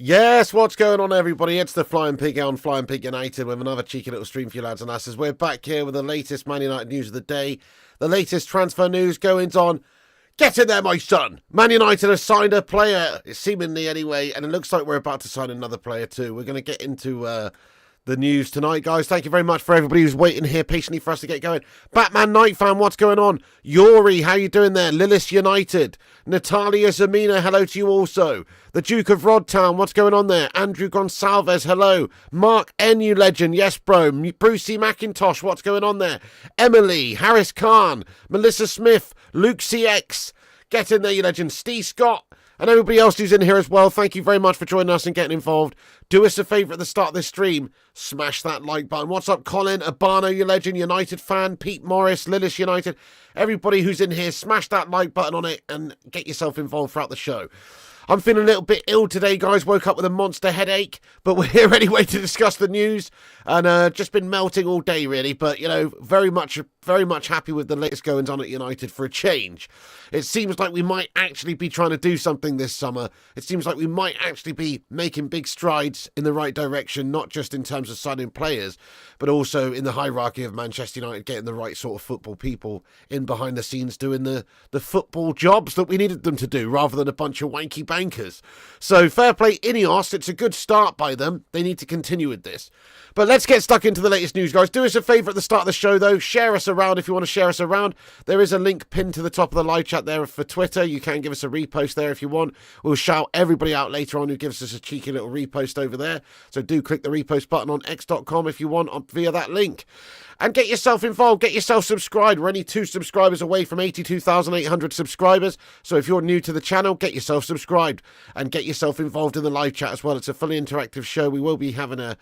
Yes, what's going on, everybody? It's the Flying Pig on Flying Pig United with another cheeky little stream for you lads and lasses. We're back here with the latest Man United news of the day, the latest transfer news goings on. Get in there, my son! Man United has signed a player, seemingly anyway, and it looks like we're about to sign another player too. We're going to get into the news tonight, guys. Thank you very much for everybody who's waiting here patiently for us to get going. Batman Night Fan, what's going on? Yuri, how you doing there? Lillis United. Natalia Zamina, hello to you also. The Duke of Rodtown, what's going on there? Andrew Gonsalves, hello. Mark N, you legend, yes bro. Brucey McIntosh, what's going on there? Emily, Harris Khan, Melissa Smith, Luke CX, get in there, you legend. Steve Scott, and everybody else who's in here as well. Thank you very much for joining us and getting involved. Do us a favour at the start of this stream. Smash that like button. What's up, Colin? Abano, you legend. United fan. Pete Morris. Lillis United. Everybody who's in here, smash that like button on it and get yourself involved throughout the show. I'm feeling a little bit ill today, guys. Woke up with a monster headache, but we're here anyway to discuss the news. And just been melting all day, really. But, you know, very much happy with the latest goings on at United for a change. It seems like we might actually be trying to do something this summer. It seems like we might actually be making big strides in the right direction, not just in terms of signing players, but also in the hierarchy of Manchester United, getting the right sort of football people in behind the scenes doing the football jobs that we needed them to do, rather than a bunch of wanky bankers. So fair play Ineos, it's a good start by them. They need to continue with this. But let's get stuck into the latest news, guys. Do us a favour at the start of the show, though. Share us around if you want to share us around. There is a link pinned to the top of the live chat there for Twitter. You can give us a repost there if you want. We'll shout everybody out later on who gives us a cheeky little repost over there. So do click the repost button on x.com if you want via that link. And get yourself involved, get yourself subscribed. We're only 2 subscribers away from 82,800 subscribers. So if you're new to the channel, get yourself subscribed and get yourself involved in the live chat as well. It's a fully interactive show. We will be having a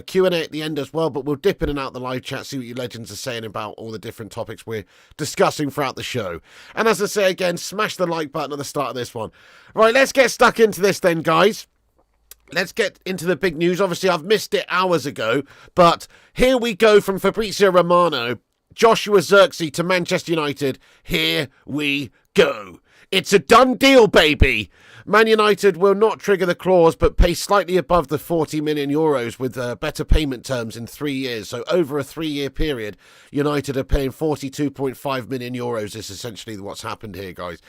Q&A at the end as well, but we'll dip in and out the live chat, see what you legends are saying about all the different topics we're discussing throughout the show. And as I say again, smash the like button at the start of this one. Right, let's get stuck into this then, guys. Let's get into the big news. Obviously, I've missed it hours ago, but here we go from Fabrizio Romano. Joshua Zirkzee to Manchester United. Here we go. It's a done deal, baby. Man United will not trigger the clause, but pay slightly above the 40 million euros with better payment terms in 3 years. So over a 3-year period, United are paying 42.5 million euros. Is essentially what's happened here, guys.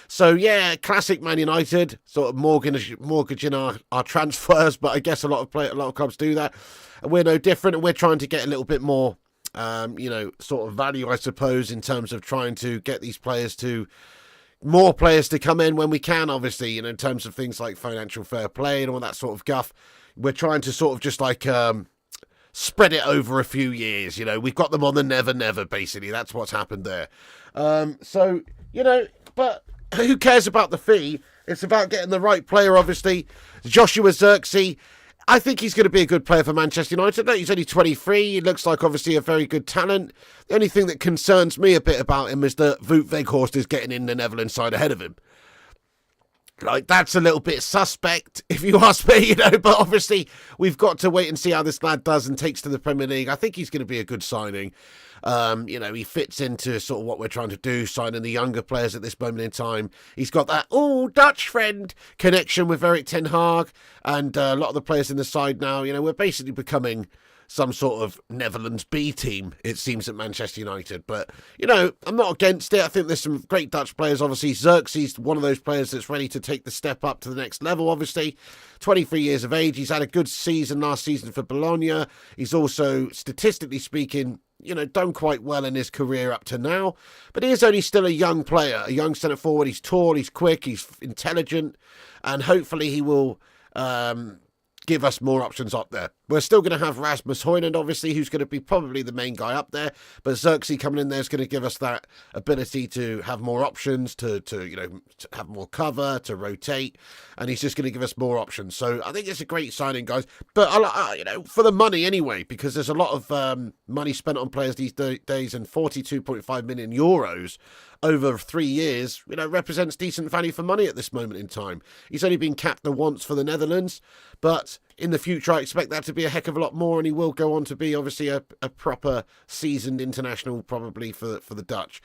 So yeah, classic Man United, sort of mortgaging our transfers, but I guess a lot of clubs do that. And we're no different, and we're trying to get a little bit more, sort of value, I suppose, in terms of trying to get these players to... more players to come in when we can, obviously, in terms of things like financial fair play and all that sort of guff. We're trying to sort of just like spread it over a few years, We've got them on the never, basically. That's what's happened there. But who cares about the fee? It's about getting the right player, obviously. Joshua Zirkzee. I think he's going to be a good player for Manchester United. He's only 23. He looks like, obviously, a very good talent. The only thing that concerns me a bit about him is that Wout Weghorst is getting in the Netherlands side ahead of him. Like, that's a little bit suspect, if you ask me, but obviously we've got to wait and see how this lad does and takes to the Premier League. I think he's going to be a good signing. He fits into sort of what we're trying to do, signing the younger players at this moment in time. He's got that, Dutch friend connection with Erik ten Hag and a lot of the players in the side now. We're basically becoming some sort of Netherlands B team, it seems, at Manchester United. But, I'm not against it. I think there's some great Dutch players, obviously. Zirkzee's one of those players that's ready to take the step up to the next level, obviously. 23 years of age. He's had a good season last season for Bologna. He's also, statistically speaking, done quite well in his career up to now. But he is only still a young player, a young centre forward. He's tall, he's quick, he's intelligent. And hopefully he will... give us more options up there. We're still going to have Rasmus Højlund, obviously, who's going to be probably the main guy up there, but Zirkzee coming in there is going to give us that ability to have more options, to have more cover, to rotate, and he's just going to give us more options. So I think it's a great signing, guys. But for the money anyway, because there's a lot of money spent on players these days, and 42.5 million euros over 3 years, represents decent value for money at this moment in time. He's only been capped the once for the Netherlands, but in the future I expect that to be a heck of a lot more, and he will go on to be obviously a proper seasoned international probably for the Dutch.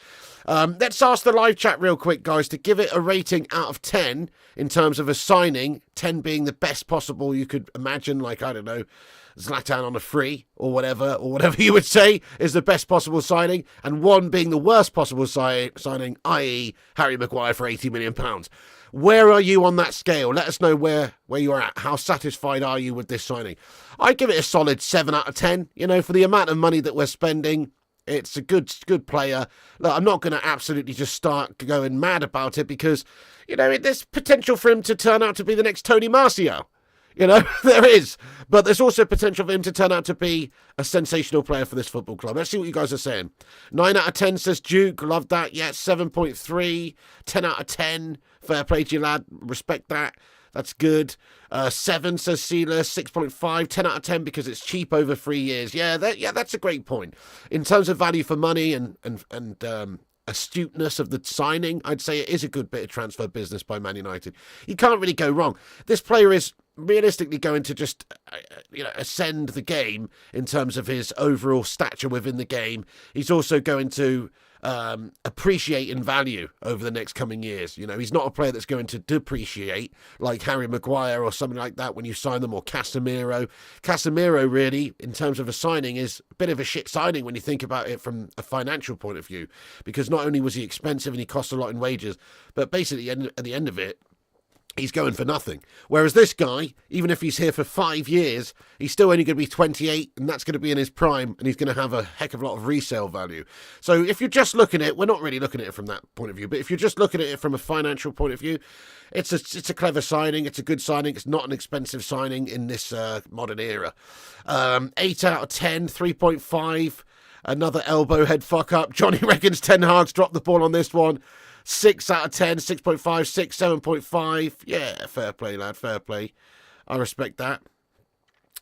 Let's ask the live chat real quick, guys, to give it a rating out of 10 in terms of a signing, 10 being the best possible you could imagine, like, I don't know, Zlatan on a free or whatever you would say is the best possible signing, and 1 being the worst possible signing, i.e. Harry Maguire for £80 million. Where are you on that scale? Let us know where you are at. How satisfied are you with this signing? I give it a solid 7 out of 10. For the amount of money that we're spending, it's a good player. Look, I'm not going to absolutely just start going mad about it because, there's potential for him to turn out to be the next Tony Martial. There is. But there's also potential for him to turn out to be a sensational player for this football club. Let's see what you guys are saying. 9 out of 10 says Duke. Love that. Yeah, 7.3. 10 out of 10. Fair play to you, lad. Respect that. That's good. 7 says Sealer. 6.5. 10 out of 10 because it's cheap over 3 years. Yeah, that's a great point. In terms of value for money and astuteness of the signing, I'd say it is a good bit of transfer business by Man United. You can't really go wrong. This player is realistically going to just ascend the game in terms of his overall stature within the game. He's also going to appreciate in value over the next coming years. He's not a player that's going to depreciate like Harry Maguire or something like that when you sign them, or Casemiro. Casemiro, really, in terms of a signing, is a bit of a shit signing when you think about it from a financial point of view, because not only was he expensive and he cost a lot in wages, but basically at the end of it, he's going for nothing. Whereas this guy, even if he's here for 5 years, he's still only going to be 28, and that's going to be in his prime, and he's going to have a heck of a lot of resale value. So if you're just looking at it, we're not really looking at it from that point of view, but if you're just looking at it from a financial point of view, it's a clever signing, it's a good signing, it's not an expensive signing in this modern era. 8 out of 10, 3.5, another elbow head fuck up. Johnny reckons Ten Hag's dropped the ball on this one. 6 out of 10, 6.5, 6, 7.5. Yeah, fair play, lad, fair play. I respect that.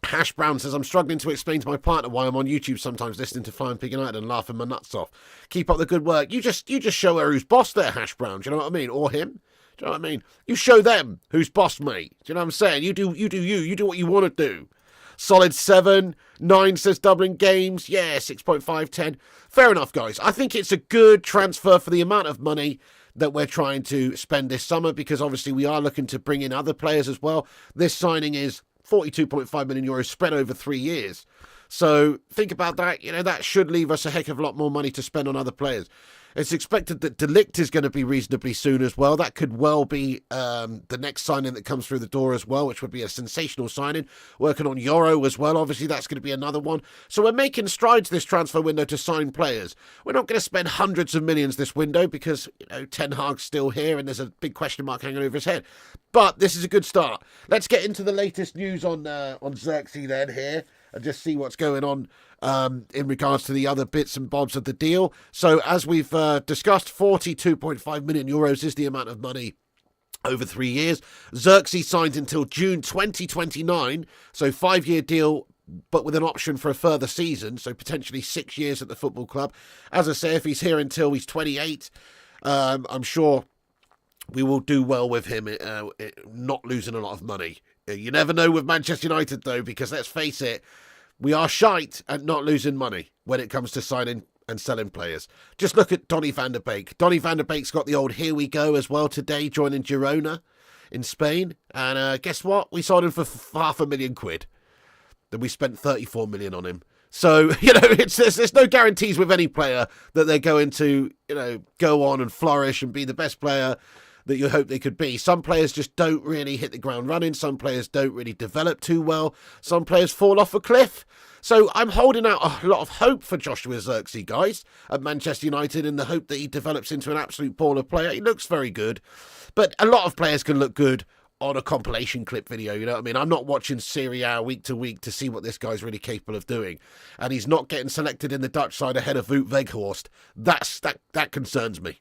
Hash Brown says, I'm struggling to explain to my partner why I'm on YouTube sometimes listening to Flying Pig United and laughing my nuts off. Keep up the good work. You just show her who's boss there, Hash Brown. Do you know what I mean? Or him. Do you know what I mean? You show them who's boss, mate. Do you know what I'm saying? You do you. You do what you want to do. Solid 7. 9 says Dublin Games. Yeah, 6.5, 10. Fair enough, guys. I think it's a good transfer for the amount of money that we're trying to spend this summer, because obviously we are looking to bring in other players as well. This signing is 42.5 million euros spread over 3 years. So think about that. That should leave us a heck of a lot more money to spend on other players. It's expected that Ligt is going to be reasonably soon as well. That could well be the next signing that comes through the door as well, which would be a sensational signing. Working on Euro as well. Obviously, that's going to be another one. So we're making strides this transfer window to sign players. We're not going to spend hundreds of millions this window because, Ten Hag's still here and there's a big question mark hanging over his head. But this is a good start. Let's get into the latest news on Zirkzee then here and just see what's going on in regards to the other bits and bobs of the deal. So as we've discussed, 42.5 million euros is the amount of money over 3 years. Zirkzee signed until June 2029, so 5-year deal, but with an option for a further season, so potentially 6 years at the football club. As I say, if he's here until he's 28, I'm sure we will do well with him, not losing a lot of money. You never know with Manchester United, though, because let's face it, we are shite at not losing money when it comes to signing and selling players. Just look at Donny van der Beek. Donny van der Beek's got the old here we go as well today, joining Girona in Spain. And guess what? We sold him for £500,000. Then we spent 34 million on him. So, there's no guarantees with any player that they're going to, go on and flourish and be the best player that you hope they could be. Some players just don't really hit the ground running. Some players don't really develop too well. Some players fall off a cliff. So I'm holding out a lot of hope for Joshua Zirkzee, guys, at Manchester United, in the hope that he develops into an absolute baller player. He looks very good. But a lot of players can look good on a compilation clip video, you know what I mean? I'm not watching Serie A week to week to see what this guy's really capable of doing. And he's not getting selected in the Dutch side ahead of Wout Weghorst. That concerns me.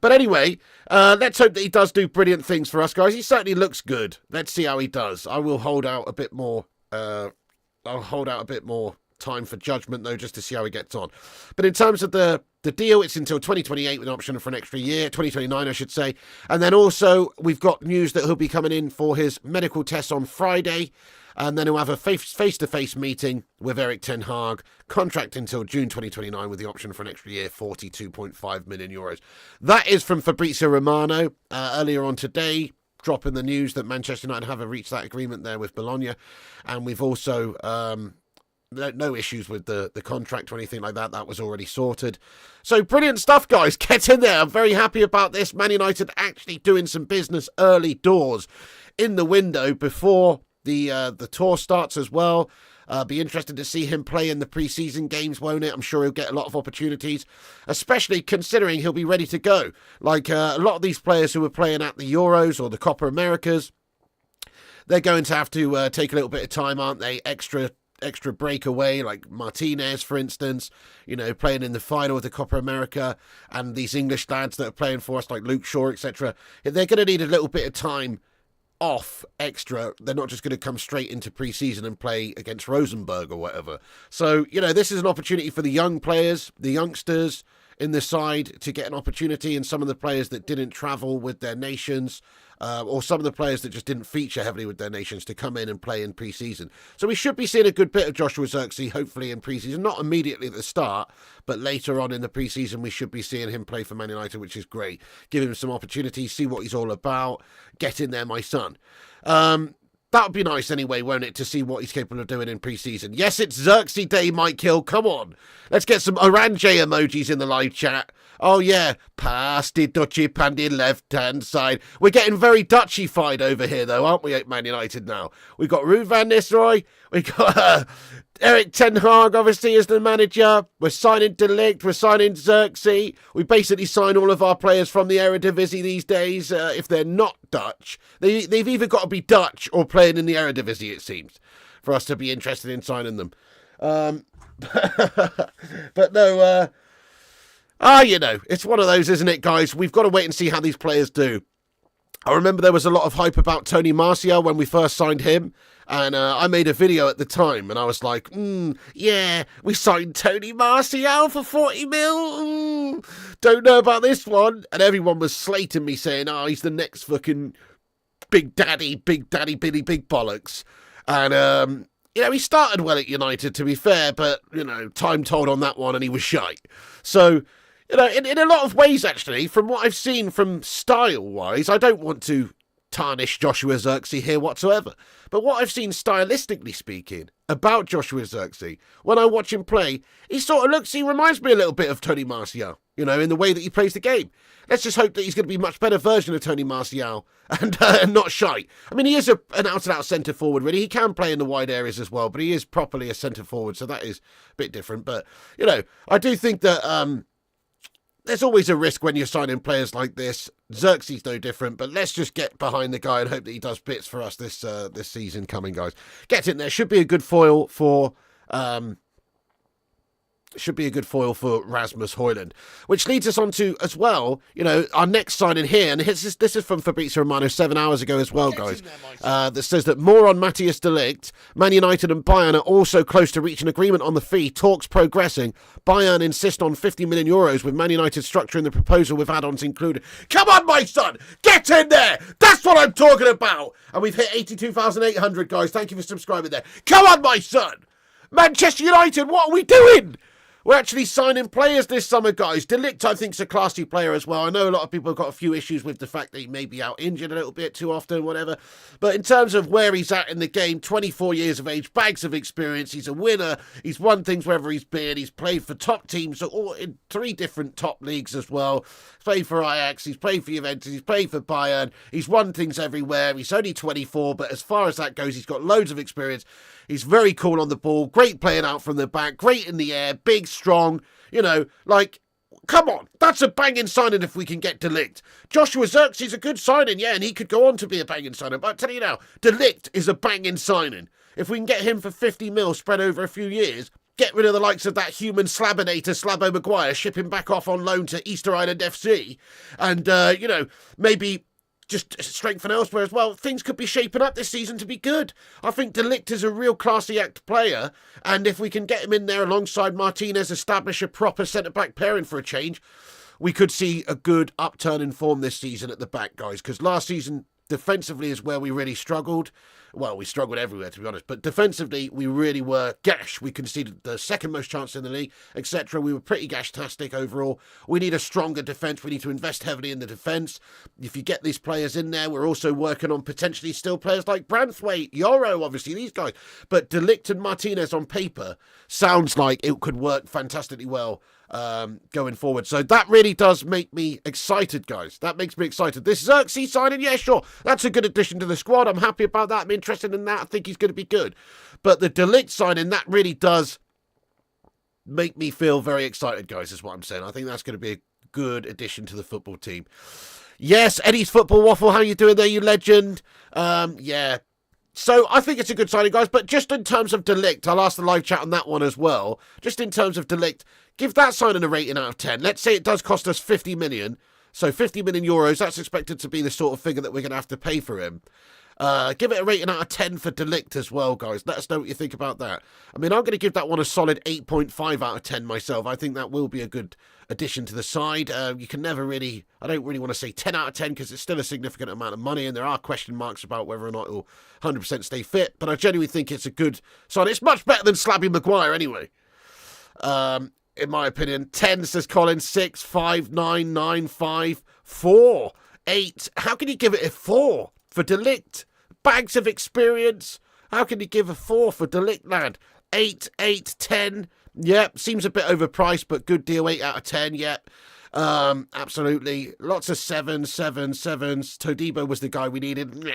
But anyway, let's hope that he does do brilliant things for us, guys. He certainly looks good. Let's see how he does. I will hold out a bit more. I'll hold out a bit more time for judgment, though, just to see how he gets on. But in terms of the deal, it's until 2028 with an option for an extra year, 2029, I should say. And then also, we've got news that he'll be coming in for his medical test on Friday. And then he'll have a face-to-face meeting with Erik ten Hag, contract until June 2029 with the option for an extra year, 42.5 million euros. That is from Fabrizio Romano earlier on today, dropping the news that Manchester United have reached that agreement there with Bologna. And we've also no issues with the contract or anything like that. That was already sorted. So brilliant stuff, guys. Get in there. I'm very happy about this. Man United actually doing some business early doors in the window before the tour starts as well. Be interested to see him play in the pre-season games, won't it? I'm sure he'll get a lot of opportunities, especially considering he'll be ready to go. Like a lot of these players who are playing at the Euros or the Copa Americas, they're going to have to take a little bit of time, aren't they? Extra breakaway, like Martinez, for instance, you know, playing in the final of the Copa America, and these English lads that are playing for us, like Luke Shaw, etc. They're going to need a little bit of time off extra. They're not just going to come straight into pre-season and play against Rosenborg or whatever. So, you know, this is an opportunity for the young players, the youngsters in the side to get an opportunity, and some of the players that didn't travel with their nations, or some of the players that just didn't feature heavily with their nations, to come in and play in pre-season. So we should be seeing a good bit of Joshua Zirkzee, hopefully in pre-season, not immediately at the start, but later on in the pre-season we should be seeing him play for Man United, which is great. Give him some opportunities, see what he's all about. Get in there, my son. That would be nice anyway, won't it, to see what he's capable of doing in pre-season. Yes, it's Zirkzee Day, Mike Hill. Come on. Let's get some Orange emojis in the live chat. Oh, yeah. Pass the Dutchy pandy left-hand side. We're getting very Dutchified over here, though, aren't we, at Man United now? We've got Ruud van Nistelrooy. We've got Erik ten Hag, obviously, as the manager. We're signing Ligt. We're signing Zirkzee. We basically sign all of our players from the Eredivisie these days, if they're not Dutch. They've either got to be Dutch or playing in the Eredivisie, it seems, for us to be interested in signing them. But no, you know, it's one of those, isn't it, guys? We've got to wait and see how these players do. I remember there was a lot of hype about Tony Martial when we first signed him, and I made a video at the time, and I was like, yeah, we signed Tony Martial for 40 mil. Don't know about this one. And everyone was slating me, saying, oh, he's the next fucking Big Daddy, Billy Big Bollocks. And, you know, he started well at United, to be fair, but, you know, time told on that one, and he was shite. So, you know, in a lot of ways, actually, from what I've seen from style-wise, I don't want to tarnish Joshua Zirkzee here whatsoever. But what I've seen, stylistically speaking, about Joshua Zirkzee, when I watch him play, he reminds me a little bit of Tony Martial, you know, in the way that he plays the game. Let's just hope that he's going to be a much better version of Tony Martial and not shite. I mean, he is an out-and-out centre-forward, really. He can play in the wide areas as well, but he is properly a centre-forward, so that is a bit different. But, you know, I do think that there's always a risk when you're signing players like this. Zirkzee's no different, but let's just get behind the guy and hope that he does bits for us this season coming, guys. Get in there. Should be a good foil for Rasmus Højlund, which leads us on to, as well, you know, our next signing here, and this is from Fabrizio Romano 7 hours ago as well, guys, that says that more on Matthijs de Ligt. Man United and Bayern are also close to reaching agreement on the fee. Talks progressing. Bayern insist on 50 million euros, with Man United structuring the proposal with add-ons included. Come on, my son! Get in there! That's what I'm talking about! And we've hit 82,800, guys. Thank you for subscribing there. Come on, my son! Manchester United, what are we doing? We're actually signing players this summer, guys. De Ligt, I think, is a classy player as well. I know a lot of people have got a few issues with the fact that he may be out injured a little bit too often, whatever. But in terms of where he's at in the game, 24 years of age, bags of experience. He's a winner. He's won things wherever he's been. He's played for top teams all in 3 different top leagues as well. He's played for Ajax. He's played for Juventus. He's played for Bayern. He's won things everywhere. He's only 24, but as far as that goes, he's got loads of experience. He's very cool on the ball, great playing out from the back, great in the air, big, strong, you know, like, come on. That's a banging signing if we can get De Ligt. Joshua Zirkzee's a good signing, yeah, and he could go on to be a banging signing. But I tell you now, De Ligt is a banging signing. If we can get him for 50 mil spread over a few years, get rid of the likes of that human slabinator, Slabo Maguire, ship him back off on loan to Easter Island FC, and, maybe just strengthen elsewhere as well, things could be shaping up this season to be good. I think De Ligt is a real classy act player, and if we can get him in there alongside Martinez, establish a proper centre-back pairing for a change, we could see a good upturn in form this season at the back, guys, because last season, defensively is where we really struggled. Well, we struggled everywhere, to be honest, but defensively, we really were gash. We conceded the second most chance in the league, etc. We were pretty gash-tastic overall. We need a stronger defence. We need to invest heavily in the defence. If you get these players in there, we're also working on potentially still players like Branthwaite, Yoro, obviously, these guys. But De Ligt and Martinez on paper sounds like it could work fantastically well going forward. So that really does make me excited, guys. That makes me excited. This Zirkzee signing, yeah, sure. That's a good addition to the squad. I'm happy about that. I'm interested in that. I think he's going to be good. But the De Ligt signing, that really does make me feel very excited, guys, is what I'm saying. I think that's going to be a good addition to the football team. Yes, Eddie's Football Waffle, how you doing there, you legend? Yeah. So I think it's a good signing, guys. But just in terms of De Ligt, I'll ask the live chat on that one as well. Just in terms of De Ligt, give that signing a rating out of 10. Let's say it does cost us 50 million. So 50 million euros, that's expected to be the sort of figure that we're going to have to pay for him. Give it a rating out of 10 for De Ligt as well, guys. Let us know what you think about that. I mean, I'm going to give that one a solid 8.5 out of 10 myself. I think that will be a good addition to the side. You can never really, I don't really want to say 10 out of 10 because it's still a significant amount of money and there are question marks about whether or not he'll 100% stay fit. But I genuinely think it's a good sign. It's much better than Slabby Maguire anyway. In my opinion. 10, says Colin. 6, 5, 9, 9, 5, 4, 8. How can you give it a 4 for De Ligt? Bags of experience. How can you give a 4 for De Ligt, lad? 8, 8, 10. Yep, seems a bit overpriced, but good deal. 8 out of 10, yep. Absolutely. Lots of 7, 7, 7s. Todibo was the guy we needed.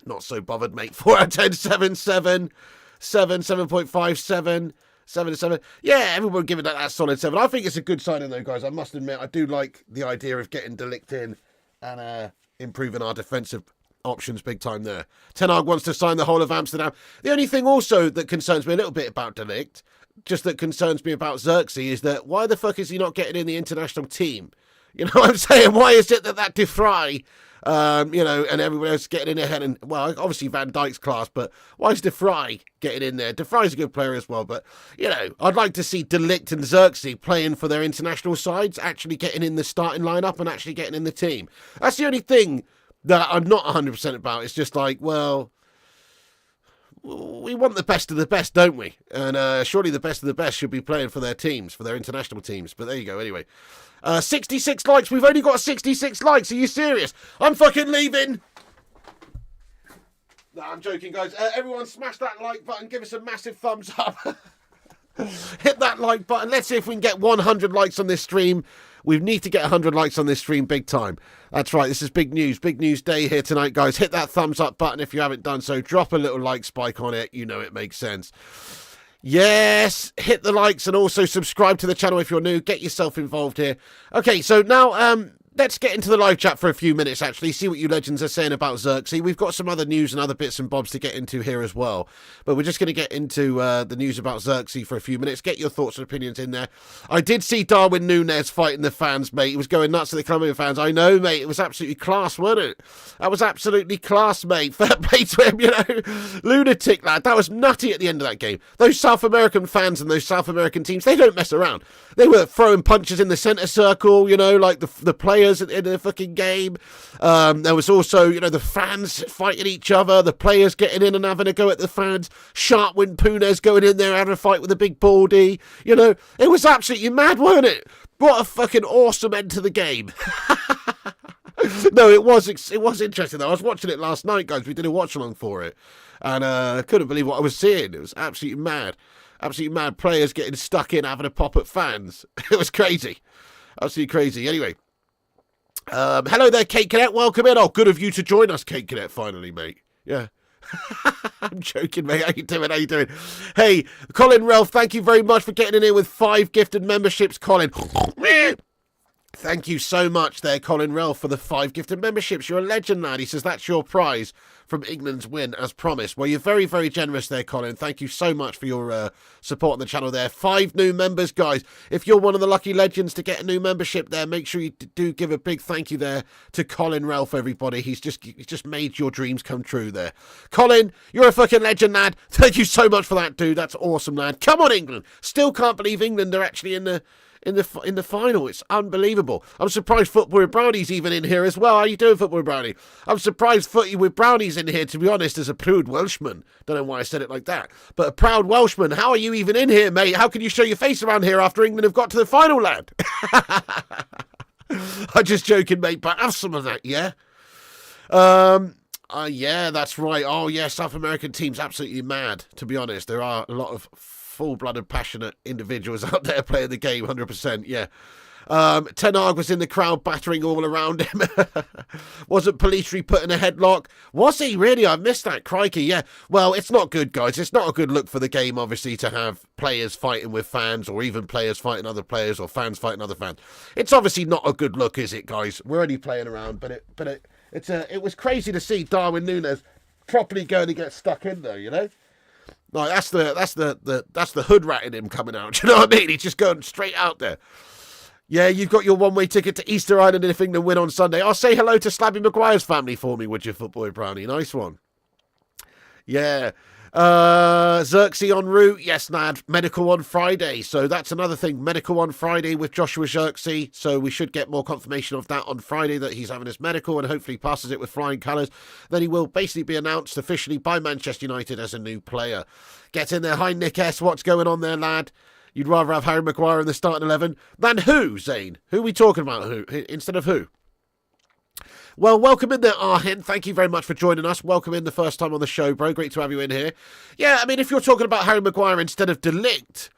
Not so bothered, mate. 4 out of 10, 7, 7, 7, 7.5, 7. 7 to 7. Yeah, everyone giving that solid 7. I think it's a good signing though, guys. I must admit, I do like the idea of getting De Ligt in and improving our defensive options big time there. Ten Hag wants to sign the whole of Amsterdam. The only thing also that concerns me a little bit about De Ligt, just that concerns me about Zirkzee, is that why the fuck is he not getting in the international team? You know what I'm saying? Why is it that De Vrij, and everyone else getting in ahead? And, well, obviously Van Dijk's class, but why is De Vrij getting in there? De Vrij's a good player as well, but, I'd like to see De Ligt and Zirkzee playing for their international sides, actually getting in the starting lineup and actually getting in the team. That's the only thing that I'm not 100% about. It's just like, well, we want the best of the best, don't we? And surely the best of the best should be playing for their teams, for their international teams. But there you go, anyway. 66 likes. We've only got 66 likes. Are you serious? I'm fucking leaving. No, I'm joking, guys. Everyone smash that like button. Give us a massive thumbs up. Hit that like button. Let's see if we can get 100 likes on this stream. We need to get 100 likes on this stream big time. That's right, this is big news. Big news day here tonight, guys. Hit that thumbs up button if you haven't done so. Drop a little like spike on it. You know it makes sense. Yes, hit the likes and also subscribe to the channel if you're new. Get yourself involved here. Okay, so now let's get into the live chat for a few minutes, actually. See what you legends are saying about Zirkzee. We've got some other news and other bits and bobs to get into here as well. But we're just going to get into the news about Zirkzee for a few minutes. Get your thoughts and opinions in there. I did see Darwin Núñez fighting the fans, mate. He was going nuts at the Colombian fans. I know, mate. It was absolutely class, wasn't it? That was absolutely class, mate. Fair play to him, Lunatic, lad. That was nutty at the end of that game. Those South American fans and those South American teams, they don't mess around. They were throwing punches in the centre circle, like the players at the end of the fucking game. There was also, the fans fighting each other, the players getting in and having a go at the fans, Sharpwind Punez going in there having a fight with a big baldy. It was absolutely mad, wasn't it? What a fucking awesome end to the game. No, it was interesting though. I was watching it last night, guys. We did a watch along for it, and I couldn't believe what I was seeing. It was absolutely mad. Absolutely mad. Players getting stuck in, having a pop at fans. It was crazy. Absolutely crazy. Anyway. Hello there, Kate Cadet. Welcome in. Oh, good of you to join us, Kate Cadet, finally, mate. Yeah. I'm joking, mate. How you doing? How you doing? Hey, Colin Ralph, thank you very much for getting in here with 5 gifted memberships, Colin. Thank you so much there, Colin Ralph, for the 5 gifted memberships. You're a legend, lad. He says that's your prize from England's win, as promised. Well, you're very, very generous there, Colin. Thank you so much for your support on the channel there. 5 new members, guys. If you're one of the lucky legends to get a new membership there, make sure you do give a big thank you there to Colin Ralph, everybody. He's just made your dreams come true there. Colin, you're a fucking legend, lad. Thank you so much for that, dude. That's awesome, lad. Come on, England. Still can't believe England are actually in the final. It's unbelievable. I'm surprised Football with Brownie's even in here as well. How you doing, Football with Brownie? I'm surprised Footy with Brownie's in here, to be honest, as a proud Welshman. Don't know why I said it like that. But a proud Welshman. How are you even in here, mate? How can you show your face around here after England have got to the final, lad? I'm just joking, mate, but have some of that, yeah? Yeah, that's right. Oh, yeah, South American team's absolutely mad, to be honest. There are a lot of full-blooded, passionate individuals out there playing the game, 100%, yeah. Ten Hag was in the crowd battering all around him. Wasn't Pelistri put in a headlock? Was he? Really? I missed that. Crikey, yeah. Well, it's not good, guys. It's not a good look for the game, obviously, to have players fighting with fans, or even players fighting other players, or fans fighting other fans. It's obviously not a good look, is it, guys? We're only playing around, but it was crazy to see Darwin Núñez properly going to get stuck in, though, you know? Like, that's the hood rat in him coming out. Do you know what I mean? He's just going straight out there. Yeah, you've got your one-way ticket to Easter Island if England win on Sunday. I'll say hello to Slabby Maguire's family for me, would you, Footboy Brownie? Nice one. Yeah. Zirkzee en route. Yes, Nad. Medical on Friday. So that's another thing. Medical on Friday with Joshua Zirkzee. So we should get more confirmation of that on Friday, that he's having his medical and hopefully passes it with flying colours. Then he will basically be announced officially by Manchester United as a new player. Get in there. Hi, Nick S. What's going on there, lad? You'd rather have Harry Maguire in the starting 11 than who, Zane? Who are we talking about? Who instead of who? Well, welcome in there, Arhen. Thank you very much for joining us. Welcome in the first time on the show, bro. Great to have you in here. Yeah, I mean, if you're talking about Harry Maguire instead of Ligt,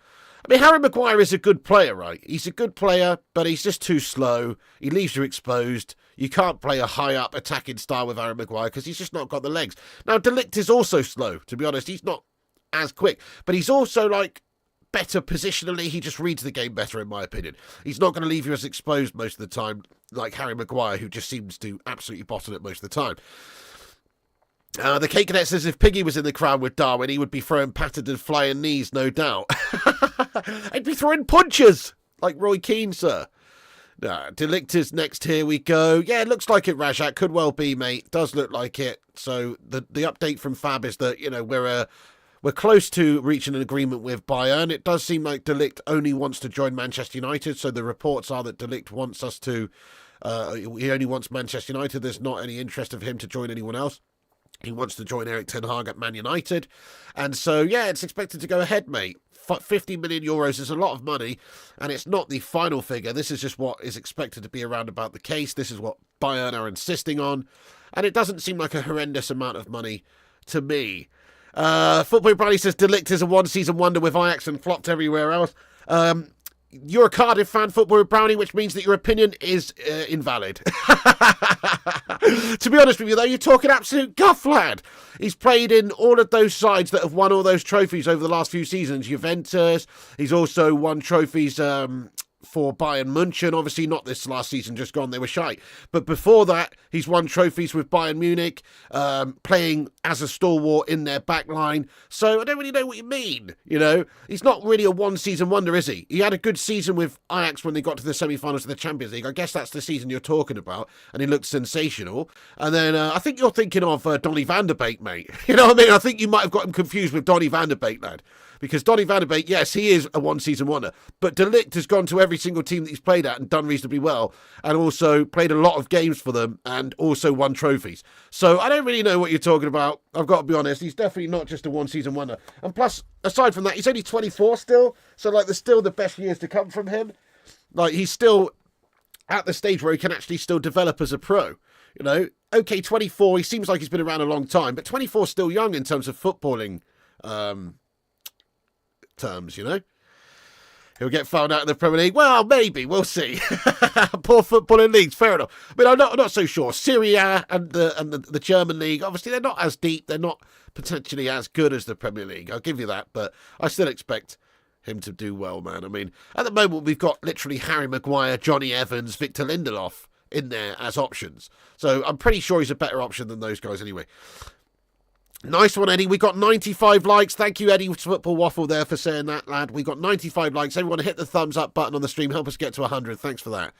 I mean, Harry Maguire is a good player, right? He's a good player, but he's just too slow. He leaves you exposed. You can't play a high-up attacking style with Harry Maguire because he's just not got the legs. Now, Ligt is also slow, to be honest. He's not as quick, but he's also, like, better positionally. He just reads the game better, in my opinion. He's not going to leave you as exposed most of the time, like Harry Maguire, who just seems to absolutely bottle it most of the time. The Cake Cadet says if Piggy was in the crowd with Darwin, he would be throwing patented flying knees, no doubt. I'd be throwing punches, like Roy Keane, sir. De Ligt is next, here we go. Yeah, it looks like it, Rajat. Could well be, mate. Does look like it. So the update from Fab is that, you know, we're close to reaching an agreement with Bayern. It does seem like De Ligt only wants to join Manchester United, so the reports are that De Ligt wants us to... he only wants Manchester United. There's not any interest of him to join anyone else. He wants to join Erik ten Hag at Man United. And so, yeah, it's expected to go ahead, mate. 50 million euros is a lot of money, and it's not the final figure. This is just what is expected to be around about the case. This is what Bayern are insisting on. And it doesn't seem like a horrendous amount of money to me. Football Bradley says De Ligt is a one-season wonder with Ajax and flopped everywhere else. You're a Cardiff fan, Football Brownie, which means that your opinion is invalid. To be honest with you, though, you're talking absolute guff, lad. He's played in all of those sides that have won all those trophies over the last few seasons. Juventus. He's also won trophies for Bayern München, obviously not this last season, just gone, they were shite. But before that, he's won trophies with Bayern Munich, playing as a stalwart in their back line. So I don't really know what you mean, you know. He's not really a one-season wonder, is he? He had a good season with Ajax when they got to the semi-finals of the Champions League. I guess that's the season you're talking about, and he looked sensational. And then I think you're thinking of Donny van de Beek, mate. You know what I mean? I think you might have got him confused with Donny van de Beek, lad. Because Donny van de Beek, yes, he is a one-season wonder, but De Ligt has gone to every single team that he's played at and done reasonably well, and also played a lot of games for them, and also won trophies. So I don't really know what you're talking about. I've got to be honest. He's definitely not just a one-season wonder. And plus, aside from that, he's only 24 still, so like there's still the best years to come from him. Like he's still at the stage where he can actually still develop as a pro. You know, okay, 24. He seems like he's been around a long time, but 24 is still young in terms of footballing. Terms, you know. He'll get found out in the Premier League. Well, maybe. We'll see. Poor football in leagues. Fair enough. I mean, I'm not so sure. Serie A and the German league, obviously, they're not as deep. They're not potentially as good as the Premier League. I'll give you that. But I still expect him to do well, man. I mean, at the moment, we've got literally Harry Maguire, Johnny Evans, Victor Lindelof in there as options. So I'm pretty sure he's a better option than those guys anyway. Nice one, Eddie. We got 95 likes. Thank you, Eddie Football Waffle, there for saying that, lad. We got 95 likes. Everyone hit the thumbs up button on the stream. Help us get to 100. Thanks for that.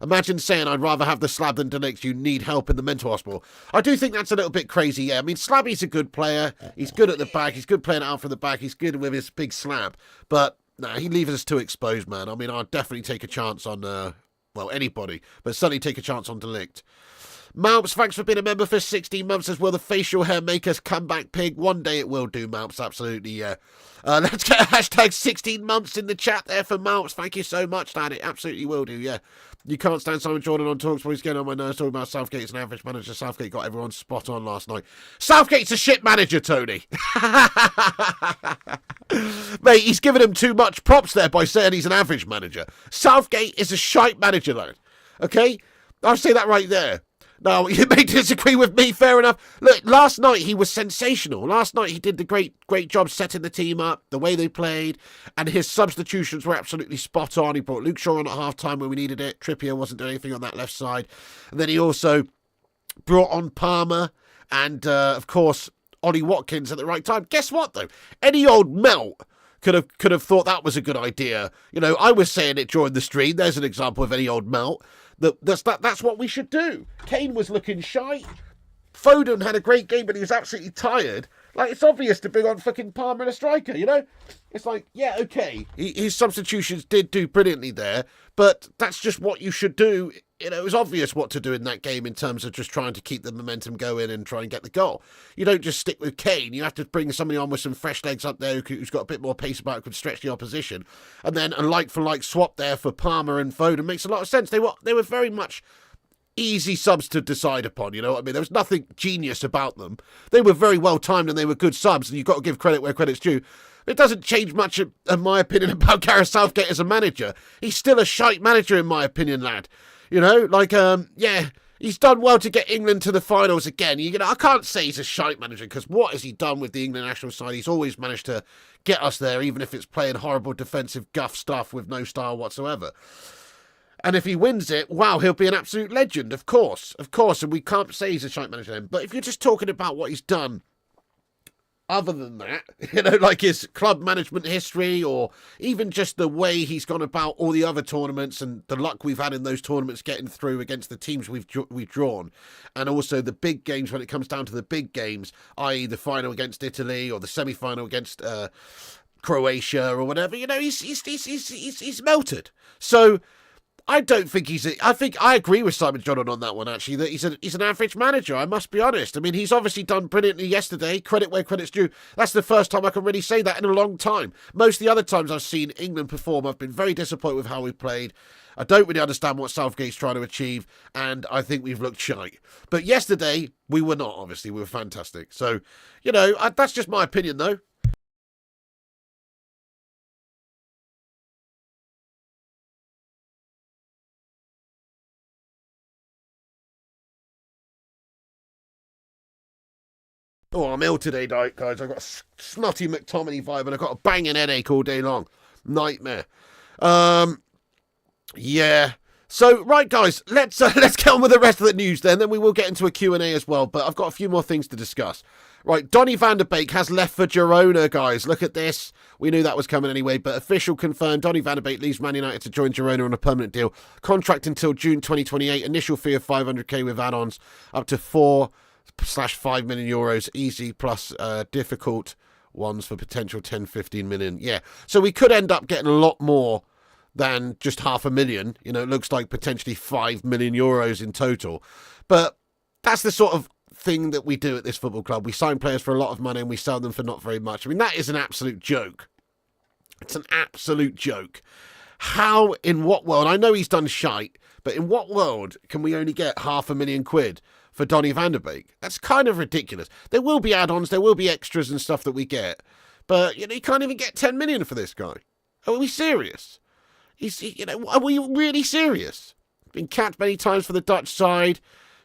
Imagine saying I'd rather have the slab than Ligt. You need help in the mental hospital. I do think that's a little bit crazy, yeah. I mean, Slabby's a good player. He's good at the back. He's good playing out from the back. He's good with his big slab. But, nah, he leaves us too exposed, man. I mean, I'd definitely take a chance on, well, anybody. But certainly take a chance on Ligt. Malps, thanks for being a member for 16 months as well. The facial hair makers come back pig. One day it will do, Malps, absolutely, yeah. Let's get a hashtag 16 months in the chat there for Malps. Thank you so much, lad. It absolutely will do, yeah. You can't stand Simon Jordan on Talks, but he's getting on my nerves talking about Southgate's an average manager. Southgate got everyone spot on last night. Southgate's a shit manager, Tony. Mate, he's given him too much props there by saying he's an average manager. Southgate is a shite manager, lad. Okay? I'll say that right there. Now, you may disagree with me, fair enough. Look, last night he was sensational. Last night he did the great job setting the team up, the way they played, and his substitutions were absolutely spot on. He brought Luke Shaw on at half-time when we needed it. Trippier wasn't doing anything on that left side. And then he also brought on Palmer and, of course, Ollie Watkins at the right time. Guess what, though? Any old melt could have thought that was a good idea. You know, I was saying it during the stream. There's an example of any old melt. That's what we should do. Kane was looking shy. Foden had a great game, but he was absolutely tired. Like, it's obvious to bring on fucking Palmer and a striker, you know? It's like, yeah, okay. His substitutions did do brilliantly there, but that's just what you should do. You know, it was obvious what to do in that game in terms of just trying to keep the momentum going and try and get the goal. You don't just stick with Kane. You have to bring somebody on with some fresh legs up there who's got a bit more pace about it, could stretch the opposition. And then a like-for-like swap there for Palmer and Foden makes a lot of sense. They were very much easy subs to decide upon, you know what I mean? There was nothing genius about them. They were very well timed and they were good subs, and you've got to give credit where credit's due. It doesn't change much, in my opinion, about Gareth Southgate as a manager. He's still a shite manager, in my opinion, lad. You know, like, yeah, he's done well to get England to the finals again. You know, I can't say he's a shite manager, because what has he done with the England national side? He's always managed to get us there, even if it's playing horrible defensive guff stuff with no style whatsoever. And if he wins it, wow, he'll be an absolute legend, of course, and we can't say he's a shite manager then. But if you're just talking about what he's done, other than that, you know, like his club management history, or even just the way he's gone about all the other tournaments and the luck we've had in those tournaments getting through against the teams we've drawn, and also the big games when it comes down to the big games, i.e. the final against Italy or the semi-final against Croatia or whatever, you know, he's melted. So I don't think I think I agree with Simon Jordan on that one, actually, that he's an average manager, I must be honest. I mean, he's obviously done brilliantly yesterday, credit where credit's due. That's the first time I can really say that in a long time. Most of the other times I've seen England perform, I've been very disappointed with how we played. I don't really understand what Southgate's trying to achieve, and I think we've looked shite. But yesterday, we were not, obviously. We were fantastic. So, you know, that's just my opinion, though. Oh, I'm ill today, guys. I've got a snotty McTominay vibe and I've got a banging headache all day long. Nightmare. Yeah. So, right, guys, let's get on with the rest of the news then we will get into a Q&A as well, but I've got a few more things to discuss. Right, Donny van der Beek has left for Girona, guys. Look at this. We knew that was coming anyway, but official confirmed. Donny van der Beek leaves Man United to join Girona on a permanent deal. Contract until June 2028. Initial fee of 500k with add-ons up to 4/5 million euros, easy plus difficult ones for potential 10-15 million. Yeah, so we could end up getting a lot more than just 500,000. You know, it looks like potentially 5 million euros in total. But that's the sort of thing that we do at this football club. We sign players for a lot of money and we sell them for not very much. I mean, that is an absolute joke. It's an absolute joke. How, in what world, I know he's done shite, but in what world can we only get £500,000 for Donny van der Beek? That's kind of ridiculous. There will be add-ons, there will be extras and stuff that we get, but you know, you can't even get 10 million for this guy. Are we serious? Are we really serious? Been capped many times for the Dutch side,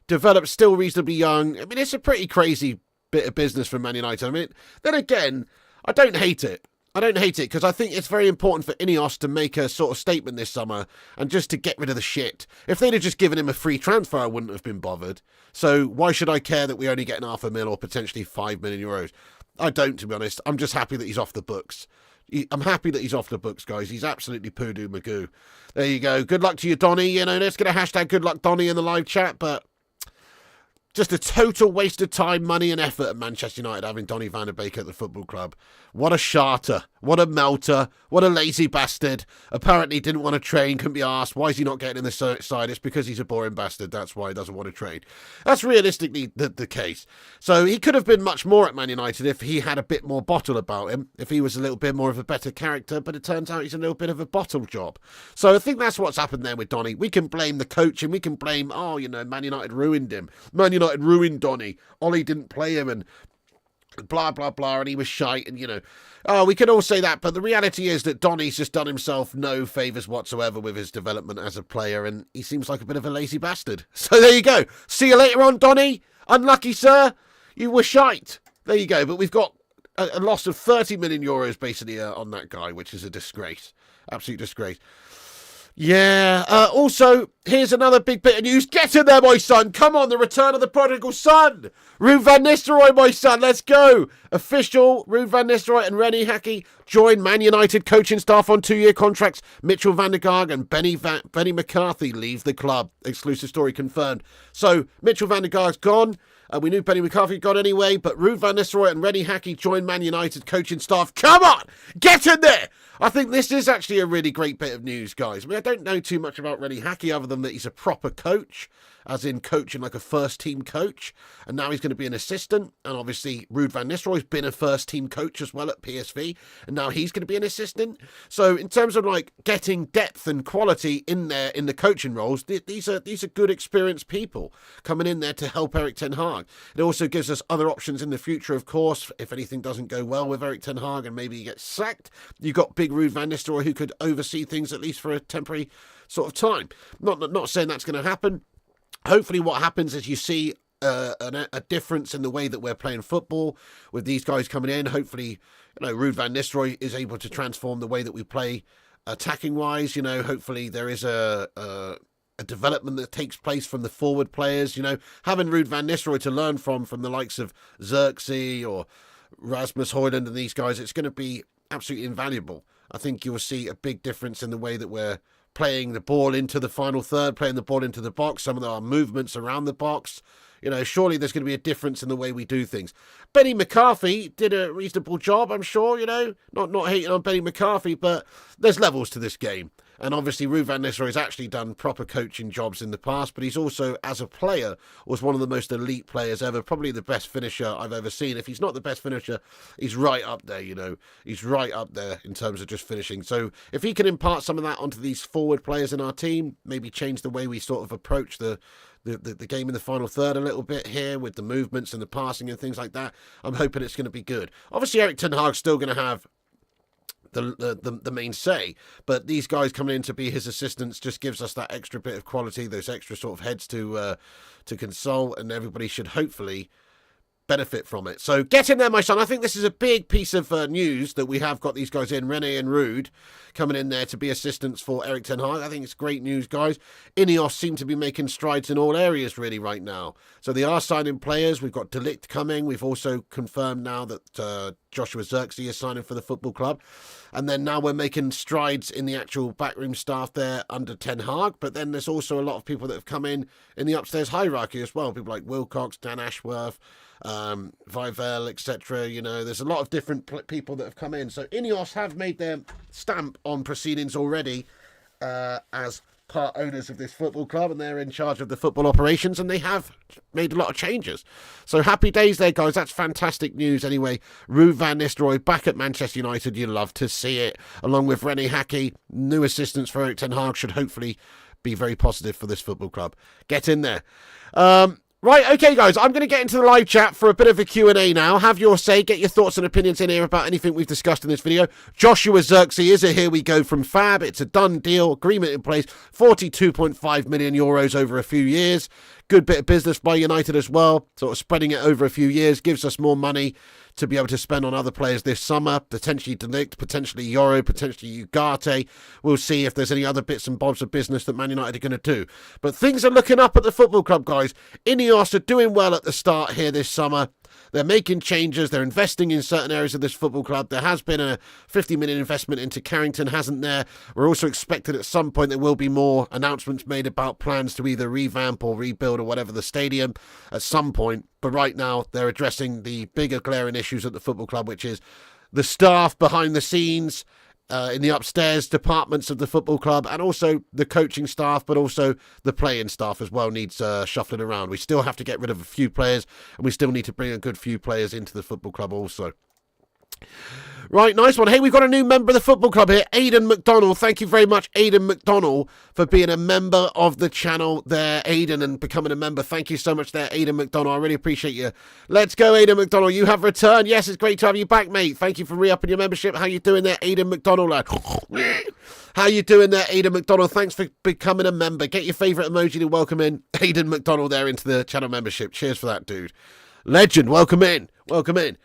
developed still reasonably young. I mean, it's a pretty crazy bit of business from Man United. I mean, then again, I don't hate it. I don't hate it because I think it's very important for Ineos to make a sort of statement this summer and just to get rid of the shit. If they'd have just given him a free transfer, I wouldn't have been bothered. So why should I care that we only get €500,000 or potentially €5 million? I don't, to be honest. I'm just happy that he's off the books. I'm happy that he's off the books, guys. He's absolutely poo-doo magoo. There you go. Good luck to you, Donny. Let's get a hashtag good luck Donny in the live chat, but just a total waste of time, money and effort at Manchester United having Donny van der Beek at the football club. What a sharter. What a melter. What a lazy bastard. Apparently didn't want to train, couldn't be asked. Why is he not getting in the side? It's because he's a boring bastard. That's why he doesn't want to train. That's realistically the case. So he could have been much more at Man United if he had a bit more bottle about him, if he was a little bit more of a better character, but it turns out he's a little bit of a bottle job. So I think that's what's happened there with Donny. We can blame the coach and we can blame, Man United ruined him. Man United ruined Donny. Ollie didn't play him and blah, blah, blah, and he was shite, and, we can all say that, but the reality is that Donny's just done himself no favours whatsoever with his development as a player, and he seems like a bit of a lazy bastard. So there you go. See you later on, Donny. Unlucky, sir. You were shite. There you go, but we've got a loss of €30 million basically on that guy, which is a disgrace. Absolute disgrace. Yeah, also, here's another big bit of news. Get in there, my son. Come on, the return of the prodigal son. Ruud van Nistelrooy, my son. Let's go. Official, Ruud van Nistelrooy and Rene Hake join Man United coaching staff on 2-year contracts. Mitchell van der Gaag and Benny McCarthy leave the club. Exclusive story confirmed. So, Mitchell van der Gaag's gone. We knew Benny McCarthy had gone anyway, but Ruud van Nistelrooy and Rene Hake join Man United coaching staff. Come on! Get in there! I think this is actually a really great bit of news, guys. I mean, I don't know too much about Rene Hake other than that he's a proper coach, as in coaching like a first-team coach, and now he's going to be an assistant, and obviously Ruud van Nistelrooy's been a first-team coach as well at PSV, and now he's going to be an assistant. So in terms of like getting depth and quality in there in the coaching roles, these are good experienced people coming in there to help Erik ten Hag. It also gives us other options in the future, of course, if anything doesn't go well with Erik ten Hag and maybe he gets sacked. You've got big Ruud van Nistelrooy who could oversee things at least for a temporary sort of time. Not saying that's going to happen. Hopefully what happens is you see a difference in the way that we're playing football with these guys coming in. Hopefully, Ruud van Nistelrooy is able to transform the way that we play attacking-wise. Hopefully there is a development that takes place from the forward players. Having Ruud van Nistelrooy to learn from the likes of Zirkzee or Rasmus Højlund and these guys, it's going to be absolutely invaluable. I think you will see a big difference in the way that we're playing the ball into the final third, playing the ball into the box, some of our movements around the box. Surely there's going to be a difference in the way we do things. Benny McCarthy did a reasonable job, I'm sure, not hating on Benny McCarthy, but there's levels to this game. And obviously Ruud van Nistelrooy has actually done proper coaching jobs in the past, but he's also, as a player, was one of the most elite players ever, probably the best finisher I've ever seen. If he's not the best finisher, he's right up there, He's right up there in terms of just finishing. So if he can impart some of that onto these forward players in our team, maybe change the way we sort of approach the game in the final third a little bit here with the movements and the passing and things like that, I'm hoping it's going to be good. Obviously, Erik ten Hag's still going to have the main say, but these guys coming in to be his assistants just gives us that extra bit of quality, those extra sort of heads to consult, and everybody should hopefully benefit from it. So get in there, my son. I think this is a big piece of news that we have got these guys in, Rene and Ruud, coming in there to be assistants for Erik ten Hag. I think it's great news, guys. Ineos seem to be making strides in all areas really right now. So they are signing players. We've got Ligt coming. We've also confirmed now that Joshua Zirkzee is signing for the football club. And then now we're making strides in the actual backroom staff there under Ten Hag. But then there's also a lot of people that have come in the upstairs hierarchy as well. People like Wilcox, Dan Ashworth, Vivel, etc. There's a lot of different people that have come in. So Ineos have made their stamp on proceedings already as part owners of this football club, and they're in charge of the football operations, and they have made a lot of changes. So happy days there, guys. That's fantastic news anyway. Ruud van Nistelrooy back at Manchester United. You love to see it. Along with Rene Hake, new assistants for Erik ten Hag should hopefully be very positive for this football club. Get in there. Right, okay, guys, I'm going to get into the live chat for a bit of a Q&A now. Have your say, get your thoughts and opinions in here about anything we've discussed in this video. Joshua Zirkzee is a here we go from Fab. It's a done deal, agreement in place, 42.5 million euros over a few years. Good bit of business by United as well, sort of spreading it over a few years, gives us more money to be able to spend on other players this summer, potentially Ligt, potentially Euro, potentially Ugarte. We'll see if there's any other bits and bobs of business that Man United are going to do. But things are looking up at the football club, guys. Ineos are doing well at the start here this summer. They're making changes. They're investing in certain areas of this football club. There has been a 50 million investment into Carrington, hasn't there? We're also expected at some point there will be more announcements made about plans to either revamp or rebuild or whatever the stadium at some point. But right now, they're addressing the bigger glaring issues at the football club, which is the staff behind the scenes, in the upstairs departments of the football club, and also the coaching staff, but also the playing staff as well needs shuffling around. We still have to get rid of a few players, and we still need to bring a good few players into the football club also. Right, nice one. Hey, we've got a new member of the football club here, Aidan McDonald. Thank you very much, Aidan McDonald, for being a member of the channel there, Aidan, and becoming a member. Thank you so much there, Aidan McDonald. I really appreciate you. Let's go, Aidan McDonald. You have returned. Yes, it's great to have you back, mate. Thank you for re-upping your membership. How you doing there, Aidan McDonald, lad? How you doing there, Aidan McDonald? Thanks for becoming a member. Get your favourite emoji to welcome in Aidan McDonald there into the channel membership. Cheers for that, dude. Legend. Welcome in. Welcome in.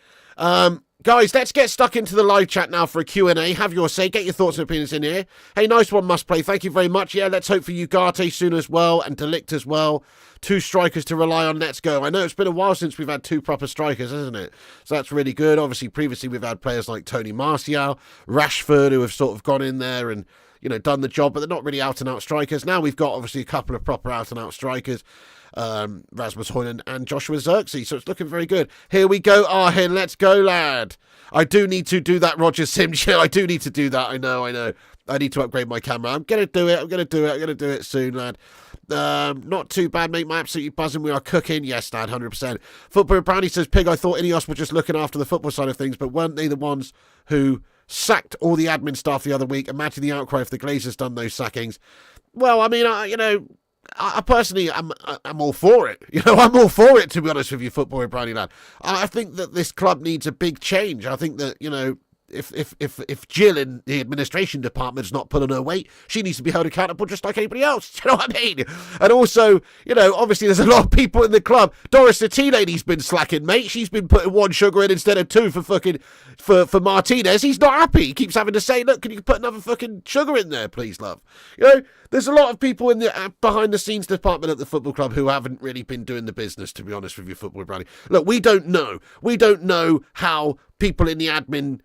Guys, let's get stuck into the live chat now for a Q&A. Have your say. Get your thoughts and opinions in here. Hey, nice one, Must Play. Thank you very much. Yeah, let's hope for Ugarte soon as well, and Ligt as well. Two strikers to rely on. Let's go. I know it's been a while since we've had two proper strikers, hasn't it? So that's really good. Obviously, previously we've had players like Tony Martial, Rashford, who have sort of gone in there and, you know, done the job, but they're not really out-and-out strikers. Now we've got, obviously, a couple of proper out-and-out strikers. Rasmus Højlund and Joshua Zirkzee, so it's looking very good. Here we go, Arhin, let's go, lad. I do need to do that Roger Sim chill. I do need to do that. I know. I need to upgrade my camera. I'm going to do it soon, lad. Not too bad, mate. My absolutely buzzing. We are cooking. Yes, lad, 100%. Football Brownie says, Pig, I thought Ineos were just looking after the football side of things, but weren't they the ones who sacked all the admin staff the other week? Imagine the outcry if the Glazers done those sackings. Well, I mean, I personally, I'm all for it. You know, I'm all for it, to be honest with you, Football Brownie lad. I think that this club needs a big change. I think that, you know, if Jill in the administration department's not pulling her weight, she needs to be held accountable just like anybody else. Do you know what I mean? And also, you know, obviously there's a lot of people in the club. Doris the tea lady's been slacking, mate. She's been putting one sugar in instead of two for Martinez. He's not happy. He keeps having to say, look, can you put another fucking sugar in there, please, love? You know, there's a lot of people in the behind the scenes department at the football club who haven't really been doing the business, to be honest with you, Football Brownie. Look, we don't know. We don't know how people in the admin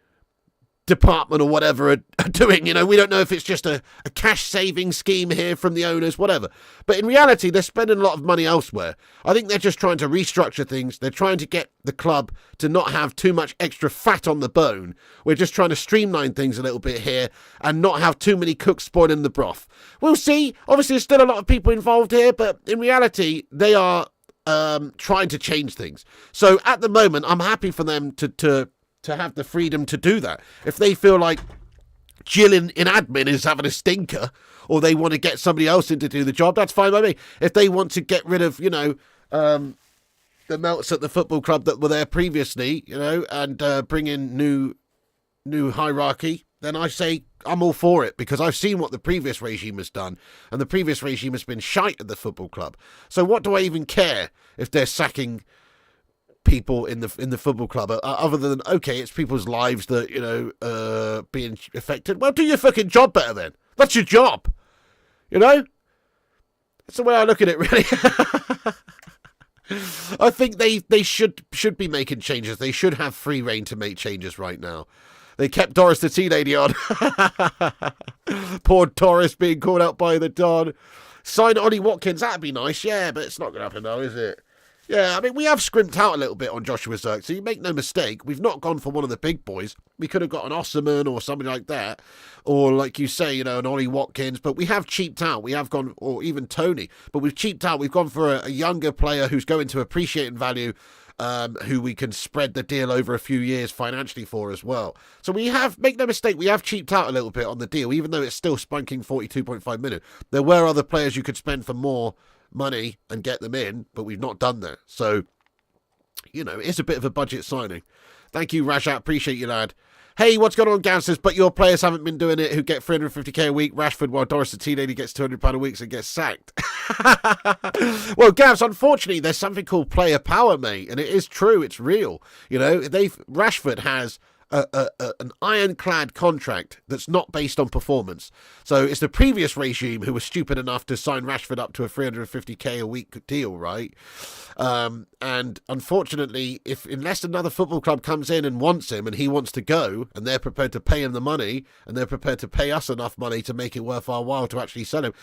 department or whatever are doing. You know, we don't know if it's just a cash saving scheme here from the owners, whatever. But in reality, they're spending a lot of money elsewhere. I think they're just trying to restructure things. They're trying to get the club to not have too much extra fat on the bone. We're just trying to streamline things a little bit here and not have too many cooks spoiling the broth. We'll see. Obviously, there's still a lot of people involved here, but in reality, they are trying to change things. So at the moment, I'm happy for them to have the freedom to do that. If they feel like Jill in admin is having a stinker, or they want to get somebody else in to do the job, that's fine by me. If they want to get rid of, you know, the melts at the football club that were there previously, you know, and bring in new hierarchy, then I say I'm all for it, because I've seen what the previous regime has done, and the previous regime has been shite at the football club. So what do I even care if they're sacking people in the football club, other than, okay, it's people's lives that, you know, being affected? Well, do your fucking job better then. That's your job, you know. That's the way I look at it, really. I think they should be making changes. They should have free reign to make changes right now. They kept Doris the tea lady on. Poor Doris being called out by the Don. Sign Ollie Watkins, that'd be nice, yeah, but it's not going to happen now, is it? Yeah, I mean, we have scrimped out a little bit on Joshua Zirkzee, so you make no mistake. We've not gone for one of the big boys. We could have got an Osserman or something like that, or like you say, you know, an Ollie Watkins, but we have cheaped out. We have gone, or even Tony, but we've cheaped out. We've gone for a younger player who's going to appreciate in value, who we can spread the deal over a few years financially for as well. So we have, make no mistake, we have cheaped out a little bit on the deal, even though it's still spunking 42.5 million. There were other players you could spend for more money and get them in, but we've not done that. So, it's a bit of a budget signing. Thank you, Rajat. Appreciate you, lad. Hey, what's going on, Gav? Says, but your players haven't been doing it who get 350k a week. Rashford, while Doris the tea lady gets £200 a week and gets sacked. Well, Gavs, unfortunately, there's something called player power, mate. And it is true. It's real. Rashford has an ironclad contract that's not based on performance. So it's the previous regime who was stupid enough to sign Rashford up to a 350k a week deal, right? And unfortunately, unless another football club comes in and wants him and he wants to go and they're prepared to pay him the money and they're prepared to pay us enough money to make it worth our while to actually sell him,